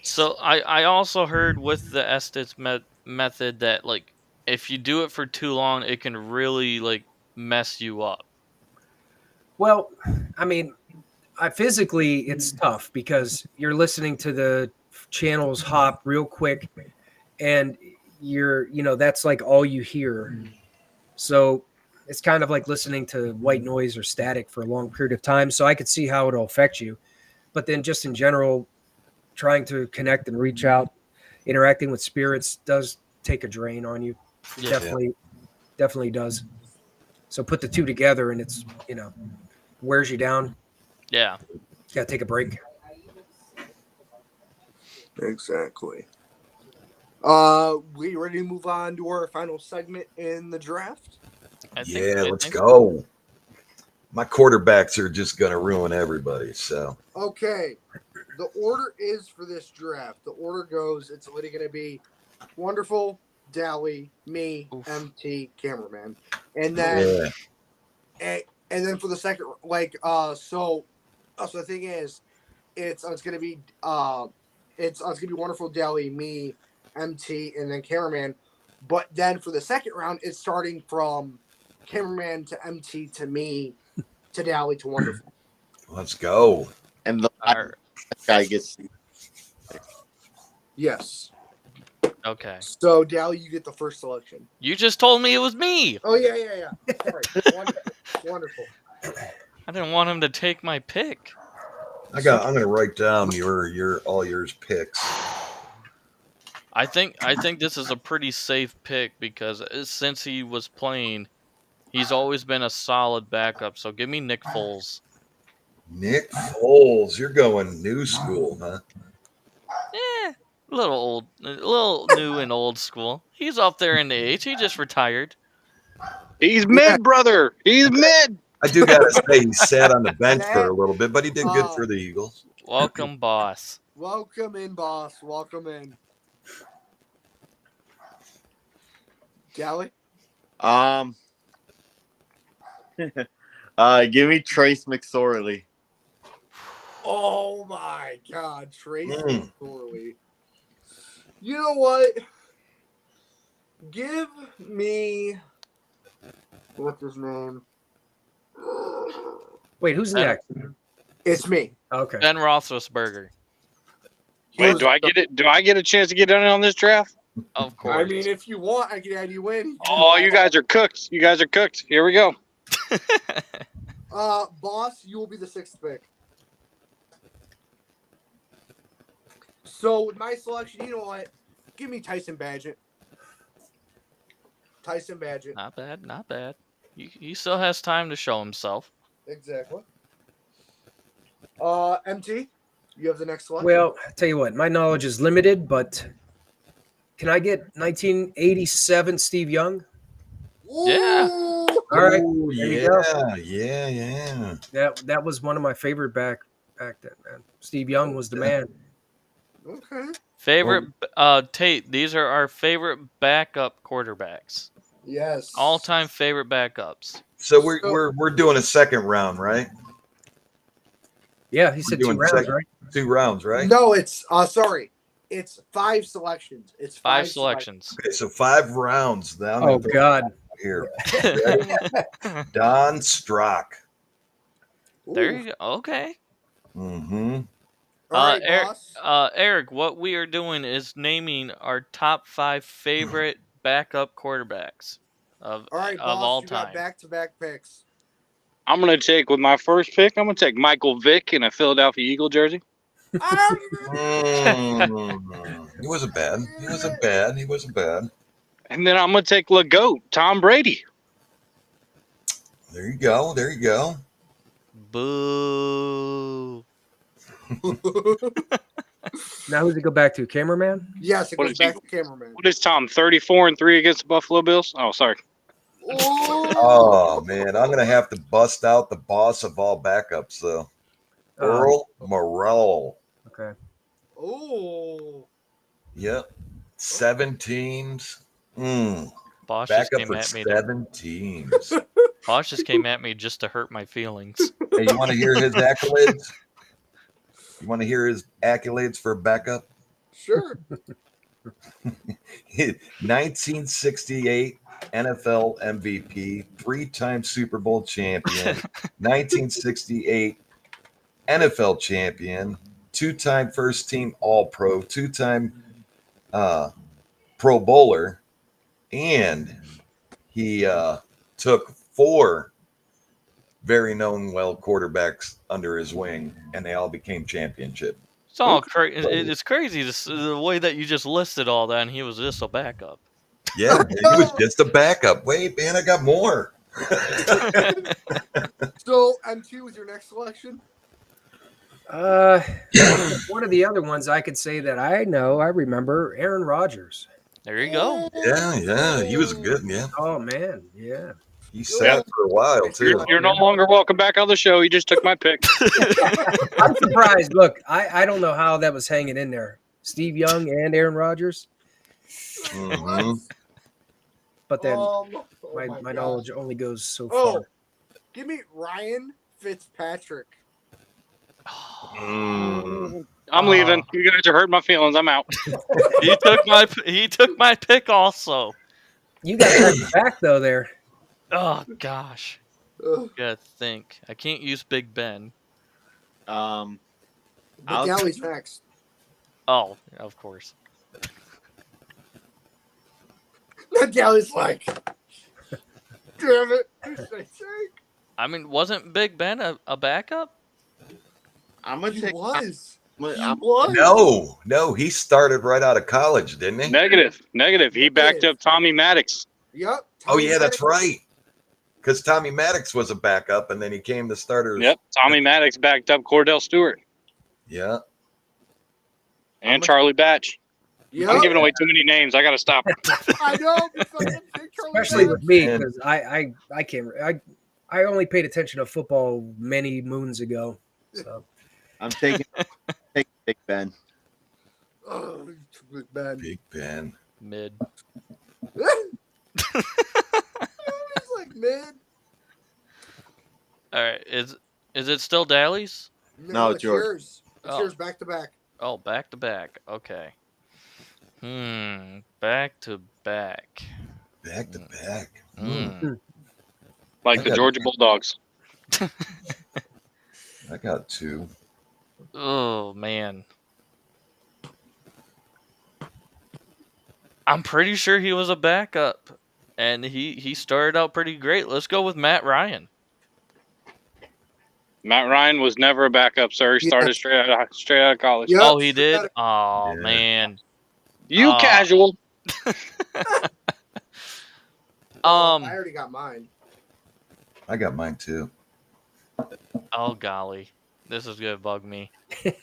So I also heard with the Estes method that like if you do it for too long, it can really like mess you up. Well, I mean, physically it's tough because you're listening to the channels hop real quick, and that's like all you hear. So it's kind of like listening to white noise or static for a long period of time. So I could see how it'll affect you. But then just in general, trying to connect and reach out, interacting with spirits does take a drain on you. It definitely does. So put the two together and it's, wears you down. Yeah. You got to take a break. Exactly. We ready to move on to our final segment in the draft? Let's go. My quarterbacks are just going to ruin everybody. So okay, the order is for this draft. The order goes. It's literally going to be Wonderful, Dally, me, MT, Cameraman, and then and then for the second, so the thing is, it's going to be it's going to be Wonderful, Dally, me, MT, and then Cameraman. But then for the second round, it's starting from Cameraman to MT to me to Dally to Wonderful. Let's go. And the guy gets. Yes. Okay. So Dally, you get the first selection. You just told me it was me. Oh yeah. Sorry. Wonderful. I didn't want him to take my pick. I'm going to write down all yours picks. I think this is a pretty safe pick because since he was playing, he's always been a solid backup. So give me Nick Foles. Nick Foles, you're going new school, huh? A little new and old school. He's up there in the age. He just retired. He's mid, brother. He's mid. I do got to say he sat on the bench for a little bit, but he did good for the Eagles. Welcome, boss. Welcome in, boss. Welcome in. Dally? Give me Trace McSorley. Oh my God, Trace McSorley. You know what? Give me what's his name? Wait, who's next? It's me. Okay. Ben Roethlisberger. Wait, do I get it? Do I get a chance to get in on this draft? Of course. I mean, if you want, I can add you in. Oh, you guys are cooked. You guys are cooked. Here we go. Boss, you will be the 6th pick. So with my selection, you know what? Give me Tyson Badgett. Tyson Badgett. Not bad. He still has time to show himself. Exactly. MT, you have the next selection. Well, I tell you what, my knowledge is limited, but can I get 1987 Steve Young? Yeah. All right. Ooh, There you go. yeah. That was one of my favorite back then, man. Steve Young was the man. Okay. Favorite Tate, these are our favorite backup quarterbacks. Yes. All-time favorite backups. So we're doing a second round, right? Yeah, he said 2 rounds, right? 2 rounds, right? No, it's sorry. It's 5 selections. It's 5 selections. Okay, so 5 rounds. Now Oh God. here. Don Strock. There you go. Okay. Mm-hmm. All right, Eric, boss. Eric, what we are doing is naming our top 5 favorite backup quarterbacks of All right, of boss. all You got time. back-to-back picks. I'm gonna take with my first pick. I'm gonna take Michael Vick in a Philadelphia Eagle jersey. He wasn't bad. He wasn't bad. He wasn't bad. And then I'm gonna take LeGoat, Tom Brady. There you go. There you go. Boo. Now who's it go back to? Cameraman? Yes, it What goes is he- back to cameraman. What is Tom? 34-3 against the Buffalo Bills. Oh, sorry. Oh man, I'm gonna have to bust out the boss of all backups though. Earl Morrell. Okay. Oh. Yep. 7 teams. Boss just Backup came for at me. 7 teams. Boss just came at me just to hurt my feelings. Hey, you want to hear his accolades? You want to hear his accolades for backup? Sure. 1968 NFL MVP, 3-time Super Bowl champion, 1968 NFL champion, 2-time first team All-Pro, 2-time Pro Bowler, and he took 4 very known well quarterbacks under his wing, and they all became championship. It's all it's crazy the way that you just listed all that, and he was just a backup. Yeah, he was just a backup. Wait, man, I got more. So M2 was your next selection? One of the other ones I could say that I remember, Aaron Rodgers. There you go. Yeah, he was good. Yeah, Oh man, yeah. he sat for a while too. You're no longer welcome back on the show. You just took my pick. I'm surprised. Look, I don't know how that was hanging in there. Steve Young and Aaron Rodgers. Mhm. But then my gosh. knowledge only goes so Oh, far. give me Ryan Fitzpatrick. Mm. I'm leaving. You guys are hurting my feelings. I'm out. he took my pick also. You got back though there. Oh gosh. Ugh. Gotta think. I can't use Big Ben. I'll- But Galley's next. Oh, of course. Galley's like, damn it. For Christ's sake. I mean, wasn't Big Ben a backup? I'm gonna He take. was. He I'm- was. No, he started right out of college, didn't he? Negative. He backed up Tommy Maddox. Yep. Oh yeah, that's right. Because Tommy Maddox was a backup, and then he came the starter. Yep. Tommy Maddox backed up Cordell Stewart Yeah. and Charlie Batch. Yep. I'm giving away too many names. I got to stop. I know. Charlie Especially Batch. with me, because I can't. I only paid attention to football many moons ago. So I'm taking Big Ben. Oh, Big Ben. Big Ben. Mid. He's like mid. All right. Is it still Dally's? No, it's yours. It's Oh. yours back to back. Oh, back to back. Okay. Back to back. Back to back. Like the Georgia Bulldogs. I got 2. Oh man. I'm pretty sure he was a backup, and he started out pretty great. Let's go with Matt Ryan. Matt Ryan was never a backup, sir. He started straight out of college. Yep. Oh, he did. Got Oh Yeah. man. You casual. I already got mine. I got mine too. Oh golly, this is gonna bug me. Because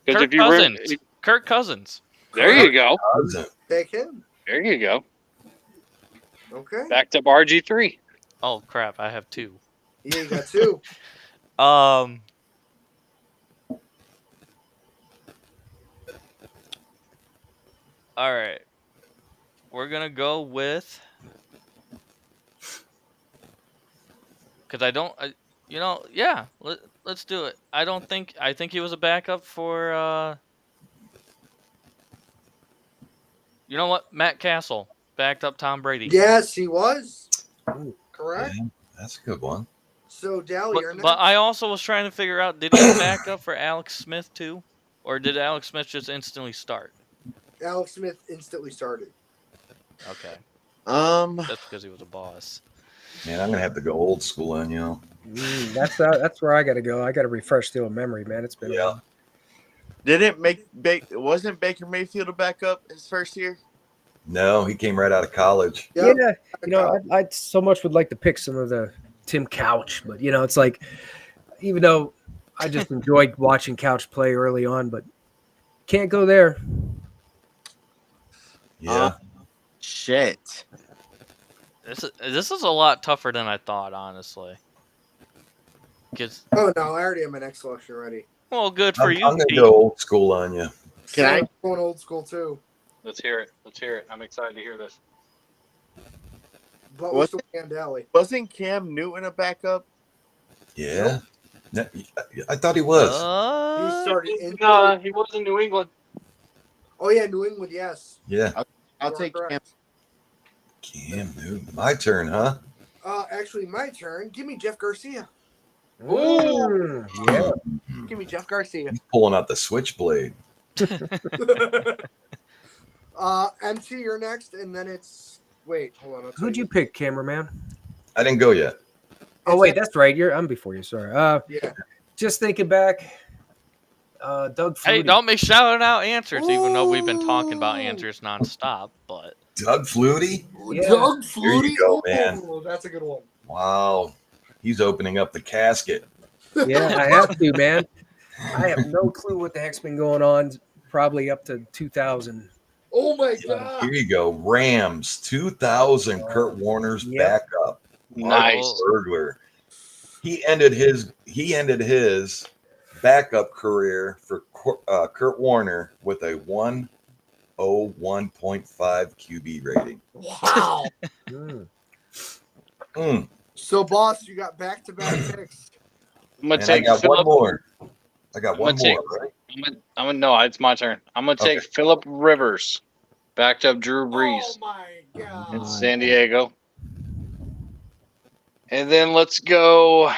Kirk if you Cousins. Kirk Cousins. there you go. Take him. There you go. Okay. Backed up RG3. Oh crap, I have 2. Yeah, you got 2. All right. We're gonna go with, because I don't, yeah. Let's do it. I think he was a backup for. You know what? Matt Castle backed up Tom Brady. Yes, he was. Correct. Yeah, that's a good one. So Dally, you're But I also was trying to figure out, did he back up for Alex Smith too, or did Alex Smith just instantly start? Alex Smith instantly started. Okay, Um, that's because he was a boss. Man, I'm gonna have to go old school on you. That's where I got to go. I got to refresh the old memory, man. It's been a while. wasn't Baker Mayfield a backup his first year? No, he came right out of college. Yep. Yeah, I so much would like to pick some of the Tim Couch, but it's like, even though I just enjoyed watching Couch play early on, but can't go there. Yeah. Shit. This is a lot tougher than I thought, honestly. Because Oh no, I already have my next selection ready. well, good for I'm you. gonna Pete. go old school on you. Can I- I'm going old school too. Let's hear it. Let's hear it. I'm excited to hear this. But we're still on Dally. Wasn't Cam Newton a backup? Yeah. No, I thought he was. He started in. He was in New England. Oh yeah, New England. Yes. Yeah. I'll You are take Cam. correct. Cam Newton. My turn, huh? Actually, my turn. Give me Jeff Garcia. Yeah. Give me Jeff Garcia. He's pulling out the switchblade. MT, you're next, and then it's. Wait, hold on. Who'd you pick, cameraman? I didn't go yet. Oh wait, that's right. I'm before you. Sorry. Yeah. Just thinking back. Doug Flutie. Hey, don't be shouting out answers, even though we've been talking about answers nonstop. But Doug Flutie? Yeah. Doug There you Flutie. go, man. Oh, that's a good one. Wow. He's opening up the casket. Yeah, I have to, man. I have no clue what the heck's been going on. Probably up to 2000. Oh my Here god. you go. Rams 2000. Kurt Warner's Yep. backup. Nice. Burglar. He ended his backup career for Kurt Warner with a 101.5 QB rating. Wow. So, boss, you got back-to-back picks. I'm gonna And I take got Phillip. one more. I got I'm one gonna more, right? No, it's my turn. I'm gonna take Phillip Rivers, backed up Drew Brees Oh my god. in San Diego, and then let's go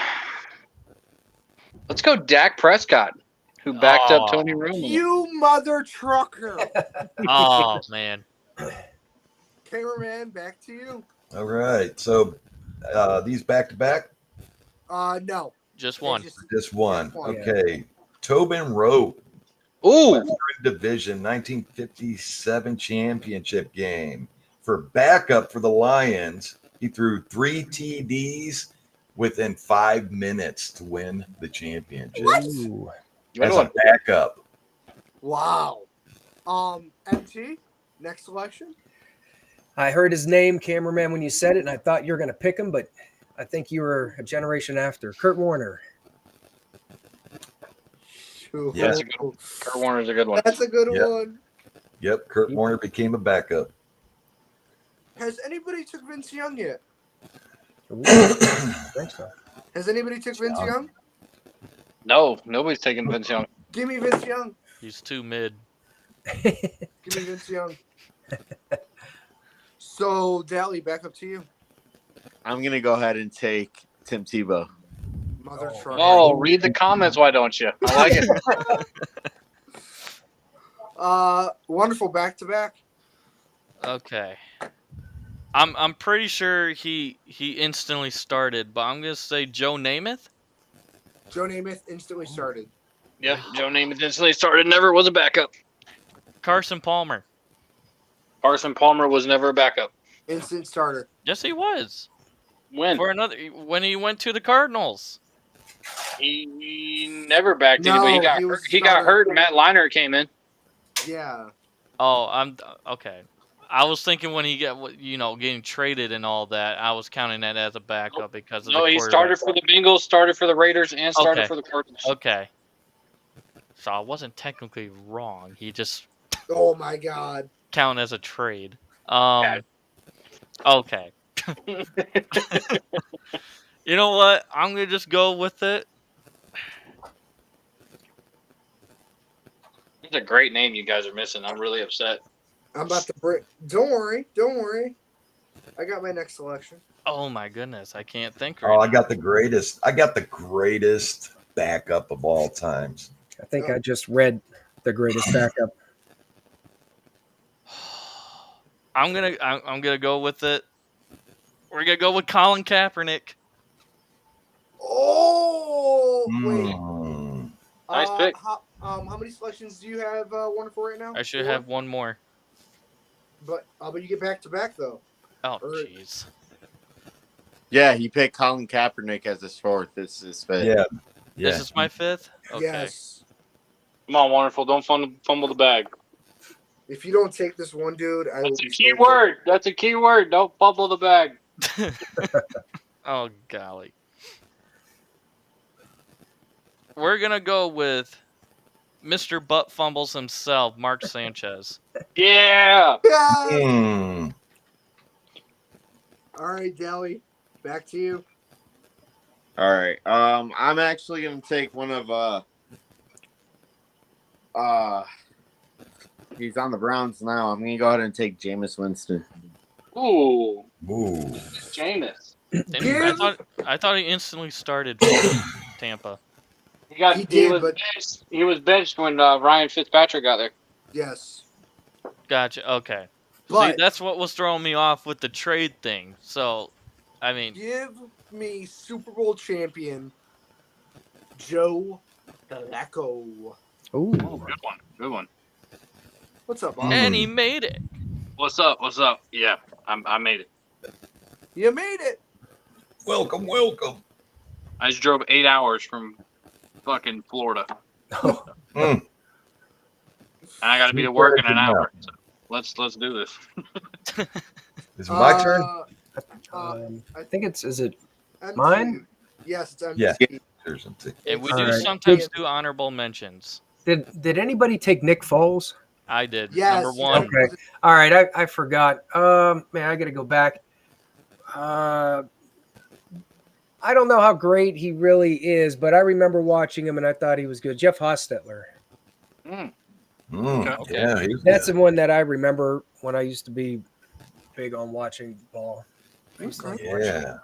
Dak Prescott, who backed up Tony Romo. You mother trucker. oh man, Cameraman, back to you. All right. So these back to back? No. just one. Just one. Yeah, one. Okay. Tobin Rote. Ooh, Western Division 1957 championship game. For backup for the Lions, he threw 3 TDs within 5 minutes to win the championship. Ooh. good As one. a backup. Wow. MT, next selection. I heard his name, cameraman, when you said it, and I thought you were going to pick him, but I think you were a generation after. Kurt Warner. Yeah. That's a good one. Kurt Warner's a good one. That's a good Yep. one. Yep, Kurt Warner became a backup. Has anybody took Vince Young yet? Ooh, I think so. Has anybody took Vince Young? No, nobody's taking Vince Young. Give me Vince Young. He's too mid. Give me Vince Young. So, Dally, back up to you. I'm gonna go ahead and take Tim Tebow. Mother trucker. Oh, read the comments, why don't you? I like it. Wonderful back-to-back. Okay. I'm pretty sure he instantly started, but I'm gonna say Joe Namath. Joe Namath instantly started. Yep, Joe Namath instantly started, never was a backup. Carson Palmer. Carson Palmer was never a backup. Instant starter. Yes, he was. When? When he went to the Cardinals. He never backed No, anybody. He got hurt, and Matt Leinart came in. Yeah. Oh, I'm okay. I was thinking when he getting traded and all that, I was counting that as a backup because of No, the he quarterback. started for the Bengals, started for the Raiders, and started Okay. for the Cardinals. Okay. So I wasn't technically wrong. He just Oh my God. count as a trade. Yeah. Okay. You know what? I'm gonna just go with it. It's a great name you guys are missing. I'm really upset. I'm about to break. Don't worry. Don't worry. I got my next selection. Oh my goodness, I can't think Oh, right I now. got the greatest. I got the greatest backup of all times. I think I just read the greatest backup. I'm gonna go with it. We're gonna go with Colin Kaepernick. Oh wait. Mm. Nice pick. How many selections do you have, Wonderful, right now? I should 4? have one more. But you get back to back though. Oh Or- jeez. Yeah, he picked Colin Kaepernick as his fourth. This is his fifth. Yeah. This is my fifth? Okay. Yes. Come on, Wonderful. Don't fumble the bag. If you don't take this one, dude, I will That's a be key so word. That's a key word. Don't fumble the bag. Oh golly. We're gonna go with Mr. Butt Fumbles himself, Mark Sanchez. Yeah. Yes! Mm. All right, Dally, back to you. All right. I'm actually gonna take one of he's on the Browns now. I'm gonna go ahead and take Jameis Winston. Ooh. Ooh. Jameis. Give- I thought he instantly started for Tampa. He was benched when Ryan Fitzpatrick got there. Yes. Gotcha. Okay. See, But that's what was throwing me off with the trade thing. So, I mean, give me Super Bowl champion Joe Flacco. Ooh. Oh, good one. Good one. What's up, Bob? and he made it. What's up? What's up? Yeah, I made it. You made it. Welcome, welcome. I just drove 8 hours from fucking Florida, Mm. and I got to be to work in an hour. So let's do this. Is it my turn? I think is it MT. mine? Yes, it's MT. Yeah. There's something. And we All do right. sometimes do honorable mentions. Did anybody take Nick Foles? I did. Yes. Number one. Okay. All right, I forgot. Man, I got to go back. I don't know how great he really is, but I remember watching him and I thought he was good. Jeff Hostetler. Mm. Mm. Okay. Yeah, he's That's good. the one that I remember when I used to be big on watching ball. I used to like watching it. Yeah.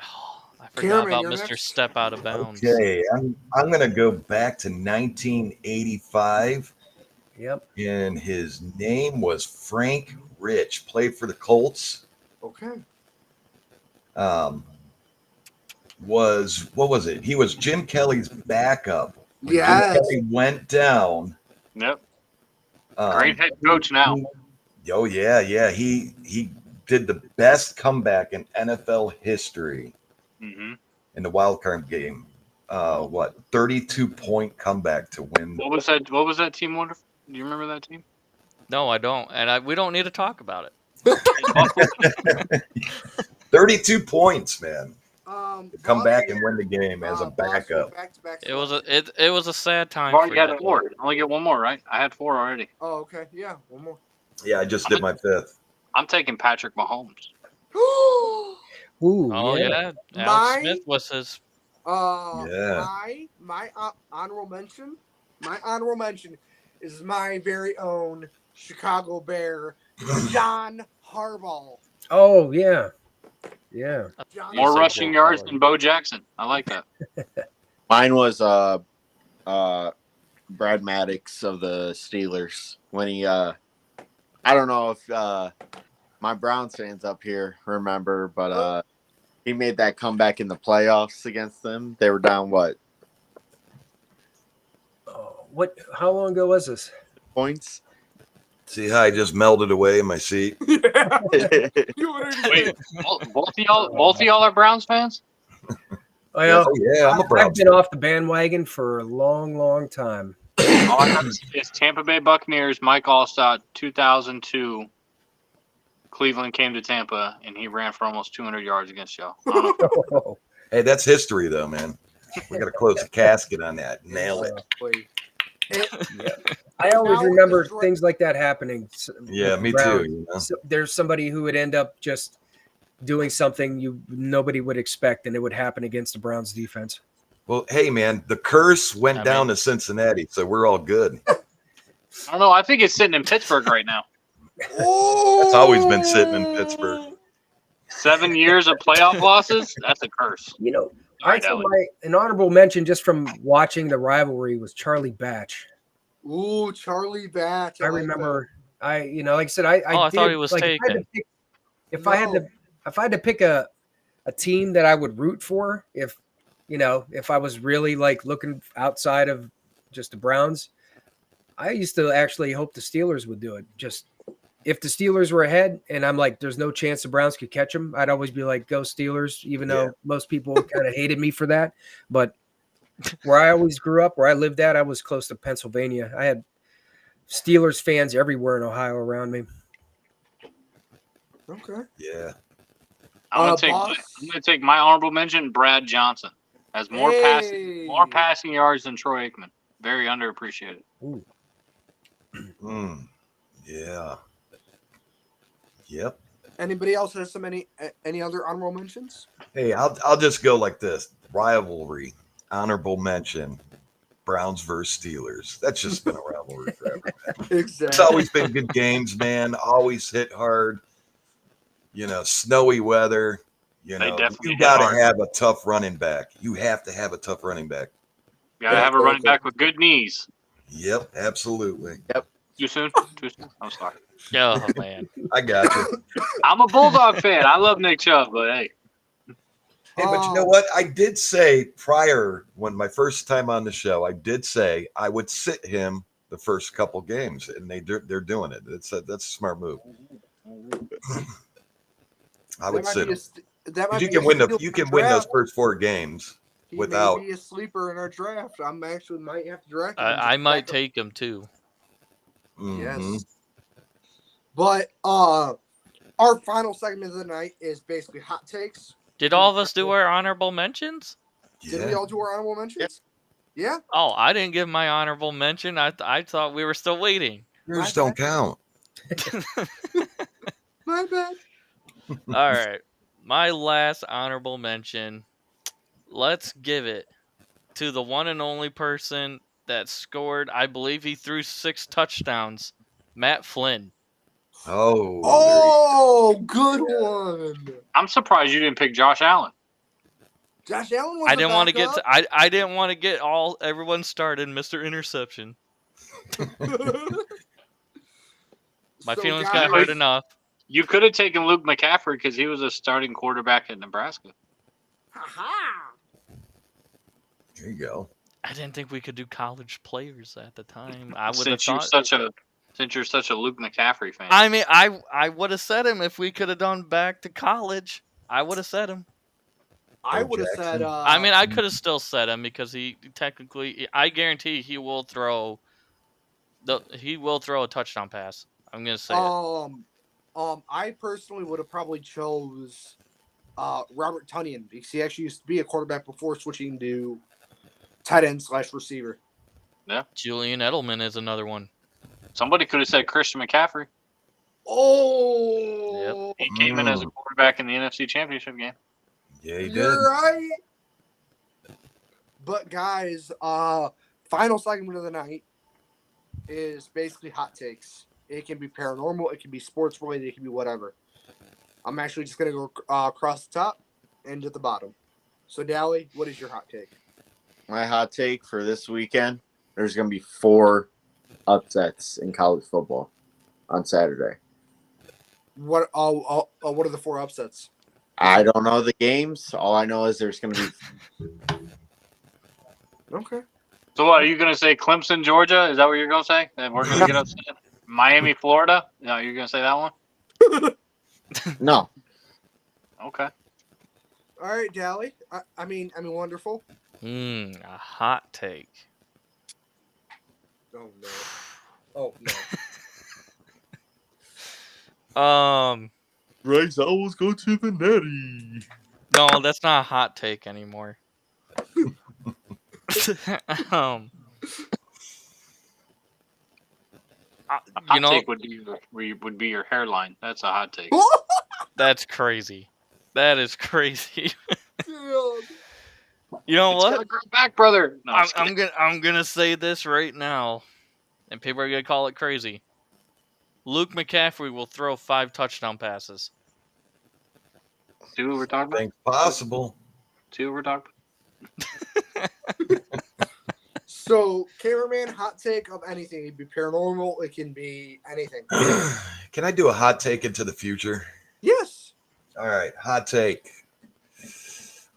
Oh, I forgot Cameron, about you're Mr. next. Step Out of Bounds. Okay, I'm gonna go back to 1985, Yep. and his name was Frank Rich. Played for the Colts. Okay. What was it? He was Jim Kelly's backup. When Yes. Jim Kelly went down. Yep. um, Great head coach now. Oh yeah. He did the best comeback in NFL history Mm-hmm. in the wild card game. 32-point comeback to win. What was that? What was that team? Wonderful. Do you remember that team? No, I don't. And we don't need to talk about it. 32 points, man. Come Boss, back and win the game as a Boss, backup. back-to-back It was selections. it was a sad time I've already for got you. 4. I only get one more, right? I had 4 already. Oh, okay. Yeah, one more. Yeah, I just did my fifth. I'm taking Patrick Mahomes. Ooh, Oh yeah. yeah. Alex My- Smith was his Yeah. My honorable mention is my very own Chicago Bear, John Harbaugh. Oh, yeah. Yeah. John More said rushing Joe yards Burrow. than Bo Jackson. I like that. Mine was Brad Maddox of the Steelers when he I don't know if my Browns fans up here remember, but he made that comeback in the playoffs against them. They were down what Oh, how long ago was this? points? See how I just melted away in my seat? Wait, both of y'all are Browns fans? Well, Oh yeah, I'm a I've Browns. been off the bandwagon for a long, long time. All I have is Tampa Bay Buccaneers, Mike Allstott, 2002. Cleveland came to Tampa, and he ran for almost 200 yards against y'all. I don't know. Oh, Hey, that's history though, man. We got to close the casket on that. Nail it. I always Now remember it's right- things like that happening. Yeah, with me Browns. too. You know? So there's somebody who would end up just doing something nobody would expect, and it would happen against the Browns defense. Well, hey, man, the curse went I down mean- to Cincinnati, so we're all good. I don't know. I think it's sitting in Pittsburgh right now. Oh, That's always been sitting in Pittsburgh. 7 years of playoff losses? That's a curse. You know, All right, I'd say Ellie. an honorable mention just from watching the rivalry was Charlie Batch. Ooh, Charlie Batch. I like remember, like I said, I Oh, I thought did he was like taken. if I had to pick a team that I would root for, if I was really like looking outside of just the Browns, I used to actually hope the Steelers would do it. Just if the Steelers were ahead and I'm like, there's no chance the Browns could catch them, I'd always be like, go Steelers, even though most people kind of hated me for that. But where I always grew up, where I lived at, I was close to Pennsylvania. I had Steelers fans everywhere in Ohio around me. Okay. Yeah. I'm gonna take my honorable mention. Brad Johnson has more passing yards than Troy Aikman. Very underappreciated. Ooh. Yeah. Yep. Anybody else has any other honorable mentions? Hey, I'll just go like this. Rivalry, honorable mention. Browns versus Steelers. That's just been a rivalry forever, man. Exactly. It's always been good games, man. Always hit hard. Snowy weather. You got to have a tough running back. You have to have a tough running back. Gotta have a running back with good knees. Yep, absolutely. Yep. Too soon? I'm sorry. Oh, man. I got you. I'm a Bulldog fan. I love Nick Chubb, but hey. Hey, but you know what? I did say prior, when my first time on the show, I did say I would sit him the first couple games, and they're doing it. That's a smart move. I would sit him. You can win those first 4 games without. He may be a sleeper in our draft. I'm actually might have to draft him. I might take him too. Mm-hmm. Yes. But our final segment of the night is basically hot takes. Did all of us do our honorable mentions? Did we all do our honorable mentions? Yeah. Oh, I didn't give my honorable mention. I thought we were still waiting. Yours don't count. My bad. All right. My last honorable mention. Let's give it to the one and only person that scored. I believe he threw 6 touchdowns. Matt Flynn. Oh, good one. I'm surprised you didn't pick Josh Allen. Josh Allen was I didn't want to get I didn't want to get everyone started, Mr. Interception. My feelings got hurt enough. You could have taken Luke McCaffrey because he was a starting quarterback at Nebraska. There you go. I didn't think we could do college players at the time. I would have Since thought. you're such a Luke McCaffrey fan. I mean, I would have said him if we could have done back to college. I would have said him. I would have said. I mean, I could have still said him because he technically. I guarantee he will throw. He will throw a touchdown pass. I'm gonna say it. I personally would have probably chose Robert Tonyan because he actually used to be a quarterback before switching to tight end / receiver. Yeah. Julian Edelman is another one. Somebody could have said Christian McCaffrey. Oh. Yep. He came in as a quarterback in the NFC Championship game. Yeah, he did. You're right. But guys, final segment of the night is basically hot takes. It can be paranormal, it can be sports related, it can be whatever. I'm actually just gonna go across the top and to the bottom. So Dally, what is your hot take? My hot take for this weekend: there's going to be 4 upsets in college football on Saturday. What are the 4 upsets? I don't know the games. All I know is there's going to be. Okay. So what are you gonna say? Clemson, Georgia? Is that what you're gonna say? That we're gonna get upset? Miami, Florida? No, you're gonna say that one? No. Okay. All right, Dally. I mean, wonderful. A hot take. Oh no. Oh no. Rice always go to the netty. No, that's not a hot take anymore. Hot take would be your hairline. That's a hot take. That's crazy. That is crazy. Dude. You know It's what? gonna grow back, brother. No, I'm gonna say this right now, and people are gonna call it crazy. Luke McCaffrey will throw 5 touchdown passes. See what we're talking about? Think possible. See what we're talking So, cameraman, hot take of anything. It can be paranormal. It can be anything. Can I do a hot take into the future? Yes. All right, hot take.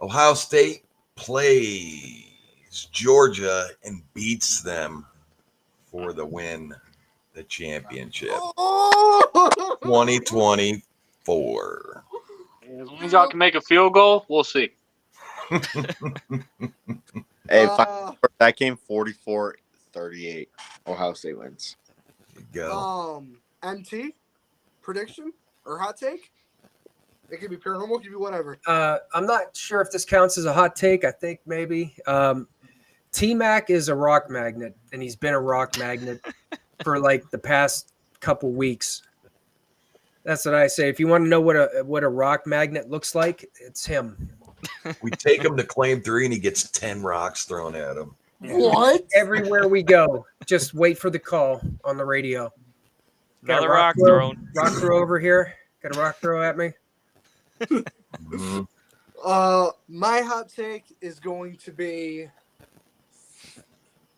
Ohio State plays Georgia and beats them for the win, the championship, Oh! 2024. about. As long as y'all can make a field goal, we'll see. Hey, that game 44-38. Ohio State wins. There you go. MT prediction or hot take? It could be paranormal. It could be whatever. I'm not sure if this counts as a hot take. I think maybe. T-Mac is a rock magnet, and he's been a rock magnet for like the past couple weeks. That's what I say. If you want to know what a rock magnet looks like, it's him. We take him to claim 3 and he gets 10 rocks thrown at him. What? Everywhere we go, just wait for the call on the radio. Got Another a rock throw, thrown. rock throw over here. Got a rock throw at me. Mhm. My hot take is going to be,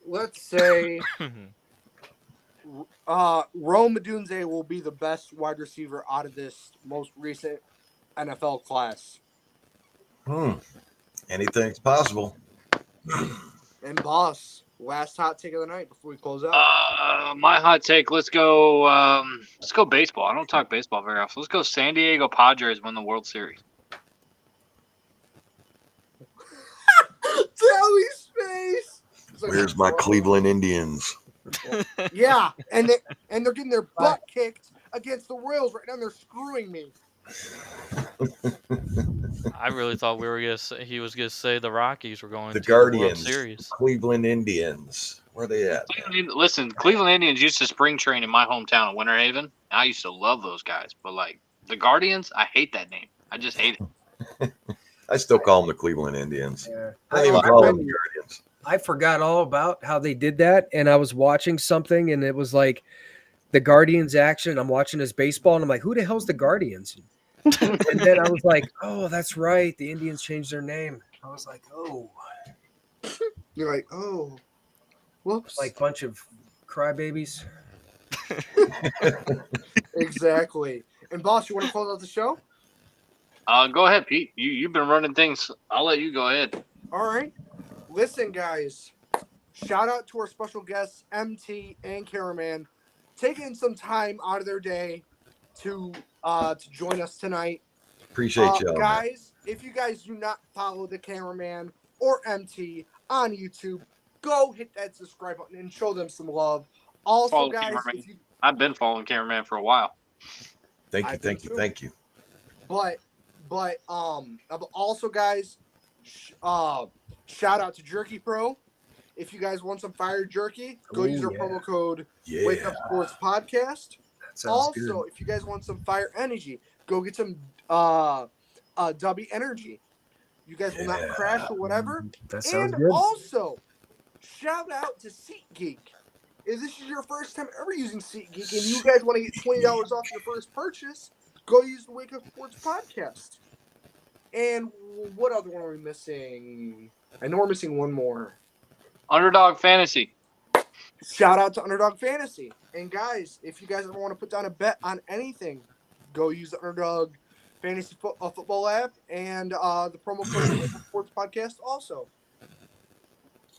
let's say, Rome Odunze will be the best wide receiver out of this most recent NFL class. Anything's possible. And boss, last hot take of the night before we close out. My hot take. Let's go baseball. I don't talk baseball very often. Let's go San Diego Padres win the World Series. Tally's face. It's like, Where's my Cleveland Indians? Yeah, and they're getting their butt kicked against the Royals right now. And they're screwing me. I really thought he was gonna say the Rockies were going The to the World Guardians, Series. Cleveland Indians. Where they at? Listen, Cleveland Indians used to spring train in my hometown of Winter Haven. I used to love those guys, but like the Guardians, I hate that name. I just hate it. I still call them the Cleveland Indians. Yeah. I don't even call them the Guardians. I forgot all about how they did that, and I was watching something, and it was like the Guardians action. I'm watching this baseball, and I'm like, who the hell's the Guardians? And then I was like, oh, that's right. The Indians changed their name. I was like, oh. You're like, oh, whoops. Like bunch of crybabies. Exactly. And boss, you want to close out the show? Go ahead, Pete. You've been running things. I'll let you go ahead. All right. Listen, guys. Shout out to our special guests, MT and Cameraman, taking some time out of their day to join us tonight. Appreciate y'all, man. guys. If you guys do not follow the Cameraman or MT on YouTube, go hit that subscribe button and show them some love. Also, Follow guys, Cameraman. if you, I've been following Cameraman for a while. Thank I you, do thank you, too. thank you. but also, guys, shout out to Jerky Pro. If you guys want some fire jerky, go use our promo code Wake Yeah. Up Sports Podcast. That sounds good. Also, if you guys want some fire energy, go get some W Energy. You guys will not Yeah. crash or whatever. That sounds And good. also, shout out to SeatGeek. If this is your first time ever using SeatGeek and you guys want to get $20 off your first purchase, go use the Wake Up Sports Podcast. And what other one are we missing? I know we're missing one more. Underdog Fantasy. Shout out to Underdog Fantasy. And guys, if you guys ever want to put down a bet on anything, go use the Underdog Fantasy football app and the promo code Wake Up Sports Podcast also.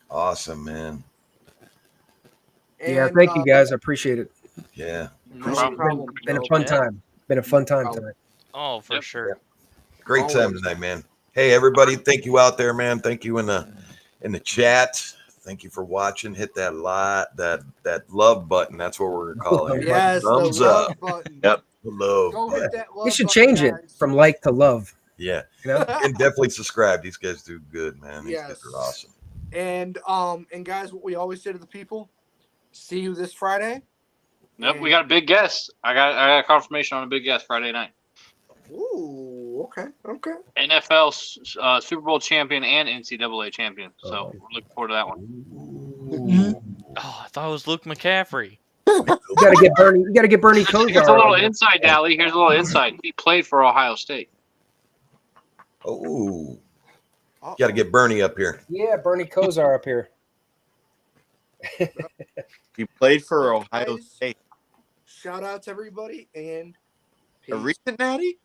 Awesome, man. Yeah, And, thank you guys. I appreciate it. Yeah. No No problem. problem. Been a No fun problem. time. Been a fun time tonight. Oh, for Yep. sure. Great time Always. tonight, man. Hey, everybody, thank you out there, man. Thank you in the chat. Thank you for watching. Hit that love button. That's what we're gonna call it. Yes, Thumbs the love up. button. Yep. The love Go button. hit that love We should button, change it guys. from like to love. Yeah. You know? And definitely subscribe. These guys do good, man. These guys Yes. are awesome. And guys, what we always say to the people: see you this Friday. Nope, we got a big guest. I got confirmation on a big guest Friday night. Ooh, okay. NFL Super Bowl champion and NCAA champion. So Oh. we're looking forward to that one. Oh, I thought it was Luke McCaffrey. You got to get Bernie. You got to get Bernie Kosar. Here's a little on there. insight, Dally. Here's a little insight. He played for Ohio State. Oh, Uh-oh. got to get Bernie up here. Yeah, Bernie Kosar up here. He played for Well, Ohio guys, State. Shout out to everybody and A peace. recent natty?